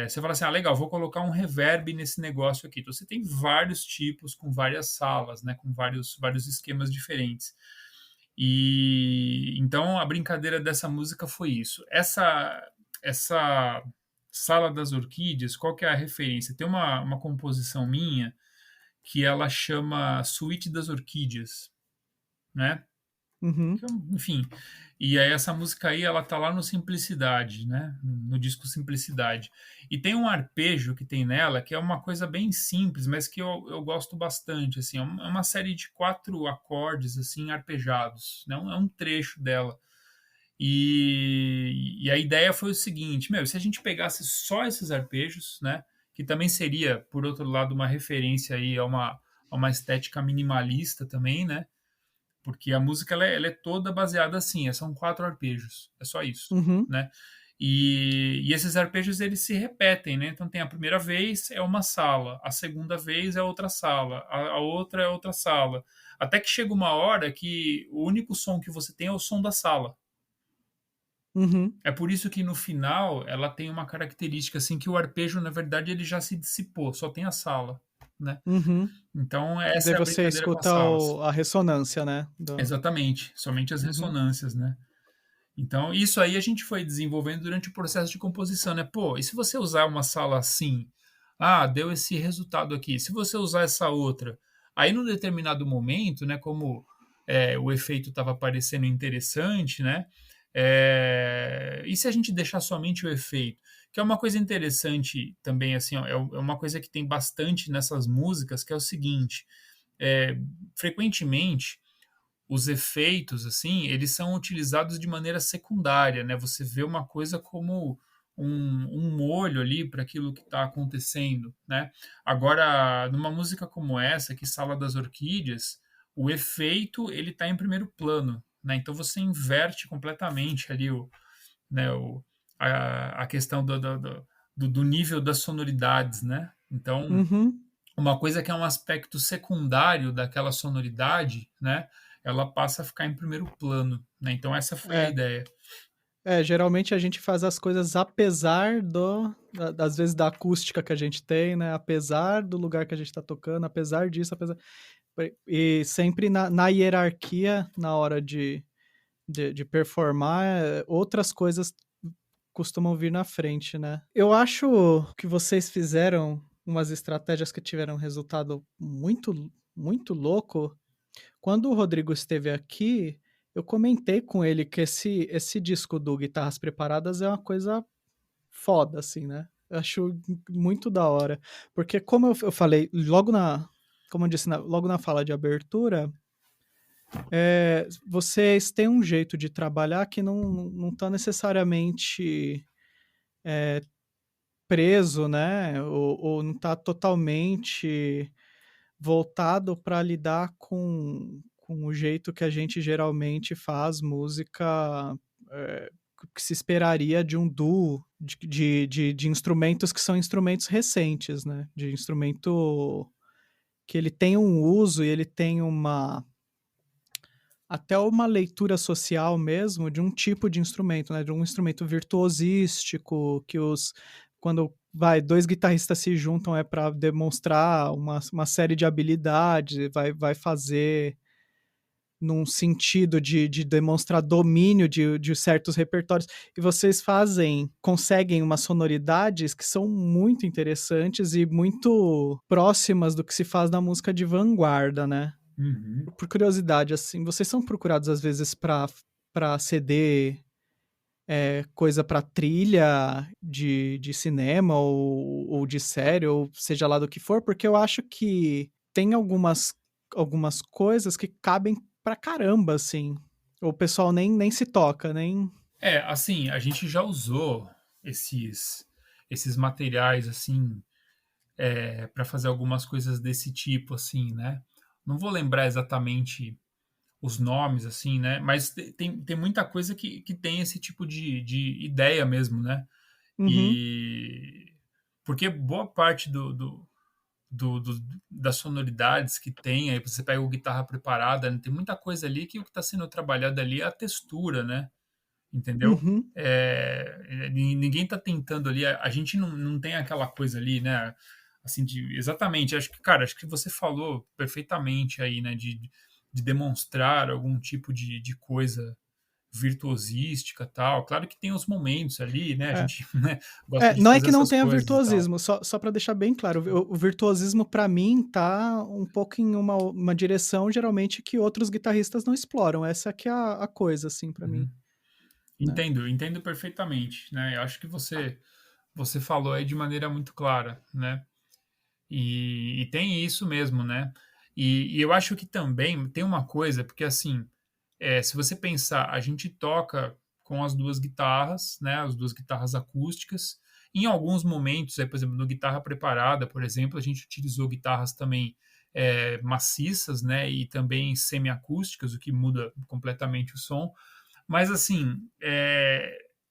C: Você fala assim, legal, vou colocar um reverb nesse negócio aqui. Então, você tem vários tipos com várias salas, né? Com vários esquemas diferentes. E então a brincadeira dessa música foi isso. Essa Sala das Orquídeas, qual que é a referência? Tem uma composição minha que ela chama Suíte das Orquídeas, né?
B: uhum,
C: Enfim, e aí essa música aí, ela tá lá no Simplicidade, né? No disco Simplicidade. E tem um arpejo que tem nela, que é uma coisa bem simples, mas que eu gosto bastante, assim. É uma série de 4 acordes, assim, arpejados, né? É um trecho dela. E a ideia foi o seguinte, se a gente pegasse só esses arpejos, né? Que também seria, por outro lado, uma referência aí a uma estética minimalista também, né? Porque a música ela é toda baseada assim, são 4 arpejos, é só isso,
B: uhum,
C: né? E esses arpejos eles se repetem, né? Então tem a primeira vez é uma sala, a segunda vez é outra sala, a outra é outra sala, até que chega uma hora que o único som que você tem é o som da sala.
B: uhum,
C: É por isso que no final ela tem uma característica assim que o arpejo na verdade ele já se dissipou, só tem a sala, né?
B: uhum.
C: Então
B: E daí
C: essa é a
B: você
C: brincadeira com as
B: escuta
C: salas.
B: a ressonância, né?
C: Exatamente, somente as
B: Uhum,
C: ressonâncias, né? Então, isso aí a gente foi desenvolvendo durante o processo de composição, né? Pô, e se você usar uma sala assim? Deu esse resultado aqui. Se você usar essa outra, aí num determinado momento, né, como o efeito estava parecendo interessante, né? E se a gente deixar somente o efeito? Que é uma coisa interessante também, assim, ó, é uma coisa que tem bastante nessas músicas, que é o seguinte, frequentemente os efeitos, assim, eles são utilizados de maneira secundária, né? Você vê uma coisa como um molho ali para aquilo que está acontecendo, né? Agora, numa música como essa, que Sala das Orquídeas, o efeito ele está em primeiro plano, né? Então você inverte completamente ali a questão do nível das sonoridades, né? Então,
B: uhum.
C: uma coisa que é um aspecto secundário daquela sonoridade, né? Ela passa a ficar em primeiro plano, né? Então essa foi a
B: É.
C: ideia.
B: Geralmente a gente faz as coisas apesar às vezes da acústica que a gente tem, né? Apesar do lugar que a gente tá tocando, apesar disso, apesar. E sempre na hierarquia, na hora de performar, outras coisas costumam vir na frente, né? Eu acho que vocês fizeram umas estratégias que tiveram resultado muito, muito louco. Quando o Rodrigo esteve aqui, eu comentei com ele que esse disco do Guitarras Preparadas é uma coisa foda, assim, né? Eu acho muito da hora. Porque, como eu falei, como eu disse, logo na fala de abertura, vocês têm um jeito de trabalhar que não tá necessariamente preso, né? Ou não tá totalmente voltado para lidar com o jeito que a gente geralmente faz música, que se esperaria de um duo de instrumentos que são instrumentos recentes, né? De instrumento que ele tem um uso e ele tem até uma leitura social mesmo de um tipo de instrumento, né? De um instrumento virtuosístico, quando dois guitarristas se juntam é para demonstrar uma série de habilidades, vai fazer num sentido de demonstrar domínio de certos repertórios, e vocês conseguem umas sonoridades que são muito interessantes e muito próximas do que se faz na música de vanguarda, né?
C: Uhum.
B: Por curiosidade, assim, vocês são procurados às vezes para ceder coisa para trilha de cinema ou de série, ou seja lá do que for, porque eu acho que tem algumas coisas que cabem pra caramba, assim. O pessoal nem se toca, nem.
C: Assim, a gente já usou esses materiais, assim, para fazer algumas coisas desse tipo, assim, né? Não vou lembrar exatamente os nomes, assim, né? Mas tem muita coisa que tem esse tipo de ideia mesmo, né?
B: Uhum,
C: E porque boa parte das sonoridades que tem, aí você pega o guitarra preparada, né? Tem muita coisa ali que o que está sendo trabalhado ali é a textura, né? Entendeu?
B: uhum.
C: Ninguém está tentando ali, a gente não tem aquela coisa ali, né? Assim, exatamente, acho que, cara, acho que você falou perfeitamente aí, né? De demonstrar algum tipo de coisa virtuosística tal. Claro que tem os momentos ali, né? A
B: É.
C: gente, né, gosta de
B: Não é
C: fazer
B: que não
C: essas
B: tenha
C: coisas e tal.
B: virtuosismo, só para deixar bem claro, o virtuosismo para mim tá um pouco em uma direção geralmente que outros guitarristas não exploram. Essa que é a coisa, assim, para mim,
C: Uhum.
B: né?
C: Entendo perfeitamente, né? Eu acho que você falou aí de maneira muito clara, né? E tem isso mesmo, né? E eu acho que também tem uma coisa, porque assim, se você pensar, a gente toca com as duas guitarras, né? As duas guitarras acústicas. Em alguns momentos, por exemplo, no guitarra preparada, por exemplo, a gente utilizou guitarras também maciças, né? E também semiacústicas, o que muda completamente o som. Mas assim,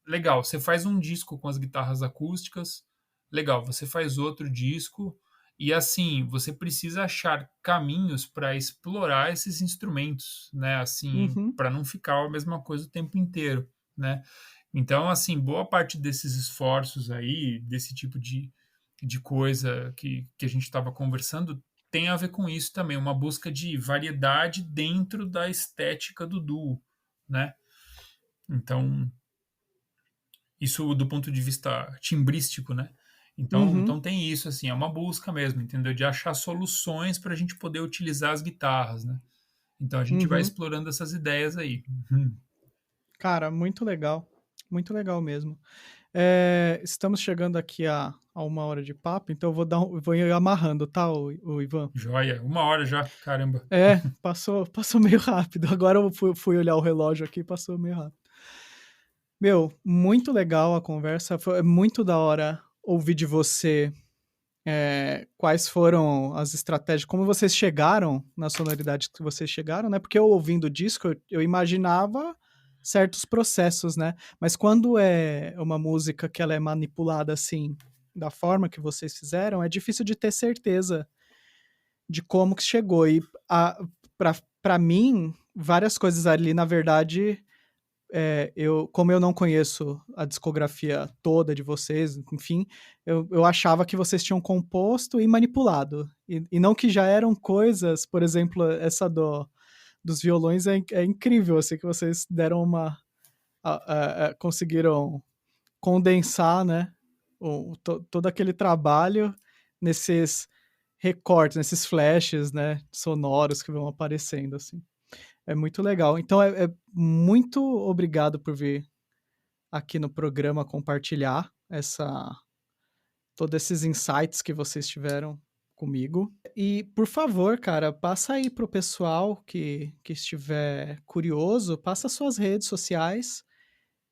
C: legal, você faz um disco com as guitarras acústicas, legal, você faz outro disco, e assim, você precisa achar caminhos para explorar esses instrumentos, né? Assim,
B: Uhum,
C: para não ficar a mesma coisa o tempo inteiro, né? Então, assim, boa parte desses esforços aí, desse tipo de coisa que a gente estava conversando, tem a ver com isso também, uma busca de variedade dentro da estética do duo, né? Então, isso do ponto de vista timbrístico, né? Então
B: uhum,
C: tem isso, assim, é uma busca mesmo, entendeu? De achar soluções para a gente poder utilizar as guitarras, né? Então a gente vai
B: uhum.
C: explorando essas ideias aí. Uhum.
B: Cara, muito legal mesmo. Estamos chegando aqui a 1 hora de papo, então eu vou ir amarrando, tá, o Ivan?
C: Joia, 1 hora já, caramba.
B: Passou meio rápido. Agora eu fui olhar o relógio aqui, passou meio rápido. Meu, muito legal a conversa. Foi muito da hora ouvir de você quais foram as estratégias, como vocês chegaram na sonoridade que vocês chegaram, né? Porque eu ouvindo o disco, eu imaginava certos processos, né? Mas quando é uma música que ela é manipulada assim, da forma que vocês fizeram, é difícil de ter certeza de como que chegou. E para mim, várias coisas ali, na verdade, como eu não conheço a discografia toda de vocês, enfim, eu achava que vocês tinham composto e manipulado. E não que já eram coisas, por exemplo, essa dos violões é incrível, assim, que vocês deram conseguiram condensar, né, todo aquele trabalho nesses recortes, nesses flashes, né, sonoros que vão aparecendo, assim. É muito legal. Então, muito obrigado por vir aqui no programa compartilhar todos esses insights que vocês tiveram comigo. E, por favor, cara, passa aí pro pessoal que estiver curioso, passa suas redes sociais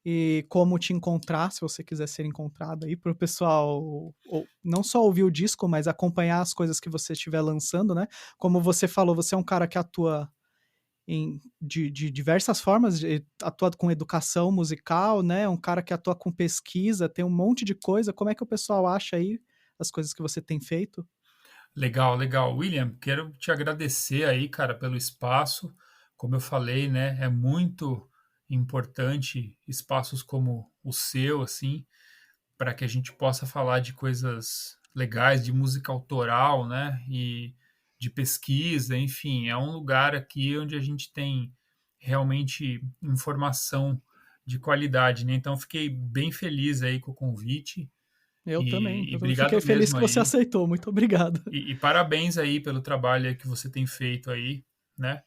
B: e como te encontrar, se você quiser ser encontrado aí, pro pessoal não só ouvir o disco, mas acompanhar as coisas que você estiver lançando, né? Como você falou, você é um cara que atua de diversas formas, atua com educação musical, né? Um cara que atua com pesquisa, tem um monte de coisa. Como é que o pessoal acha aí as coisas que você tem feito?
C: Legal, legal. William, quero te agradecer aí, cara, pelo espaço. Como eu falei, né, é muito importante espaços como o seu, assim, para que a gente possa falar de coisas legais, de música autoral, né, e de pesquisa, enfim, é um lugar aqui onde a gente tem realmente informação de qualidade, né? Então, fiquei bem feliz aí com o convite
B: Eu também.
C: e
B: Eu também fiquei
C: obrigado
B: feliz
C: mesmo
B: que você
C: aí.
B: aceitou. Muito obrigado.
C: E parabéns aí pelo trabalho aí que você tem feito aí, né?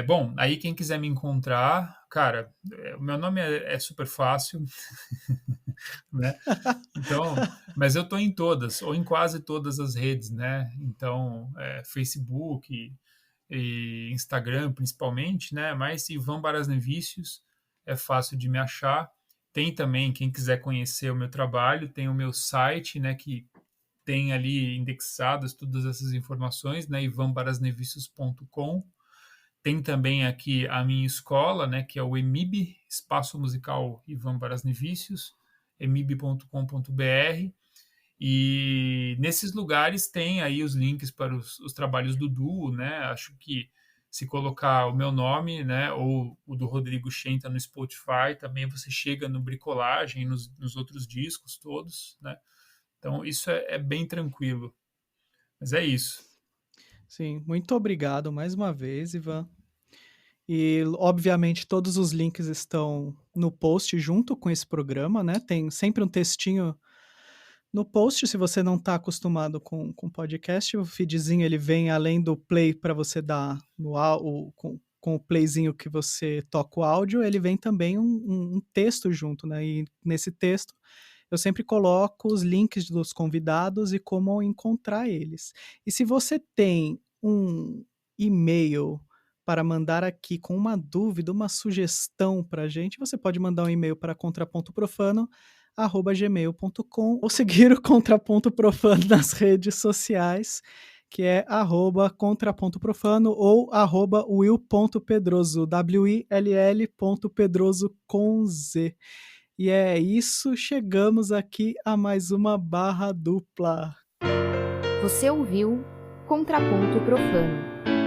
C: Bom, aí quem quiser me encontrar, cara, o meu nome é super fácil, né? Então, mas eu tô em todas, ou em quase todas as redes, né? Então, Facebook e Instagram principalmente, né? Mas Ivan Barasnevicius é fácil de me achar. Tem também, quem quiser conhecer o meu trabalho, tem o meu site, né? Que tem ali indexadas todas essas informações, né? ivanbarasnevicius.com. Tem também aqui a minha escola, né? Que é o EMIB, Espaço Musical Ivan Barasnevicius, emib.com.br. E nesses lugares tem aí os links para os trabalhos do duo, né? Acho que se colocar o meu nome, né, ou o do Rodrigo Schenta no Spotify, também você chega no Bricolagem, nos outros discos todos, né? Então isso é bem tranquilo. Mas é isso.
B: Sim, muito obrigado mais uma vez, Ivan. E, obviamente, todos os links estão no post junto com esse programa, né? Tem sempre um textinho no post, se você não está acostumado com podcast, o feedzinho ele vem além do play para você dar com o playzinho que você toca o áudio, ele vem também um texto junto, né? E nesse texto eu sempre coloco os links dos convidados e como encontrar eles. E se você tem um e-mail para mandar aqui com uma dúvida, uma sugestão para a gente, você pode mandar um e-mail para contrapontoprofano@gmail.com ou seguir o Contraponto Profano nas redes sociais, que é @contrapontoprofano ou @will.pedroso, WILL.pedroso com Z. E é isso, chegamos aqui a mais uma barra dupla.
A: Você ouviu Contraponto Profano.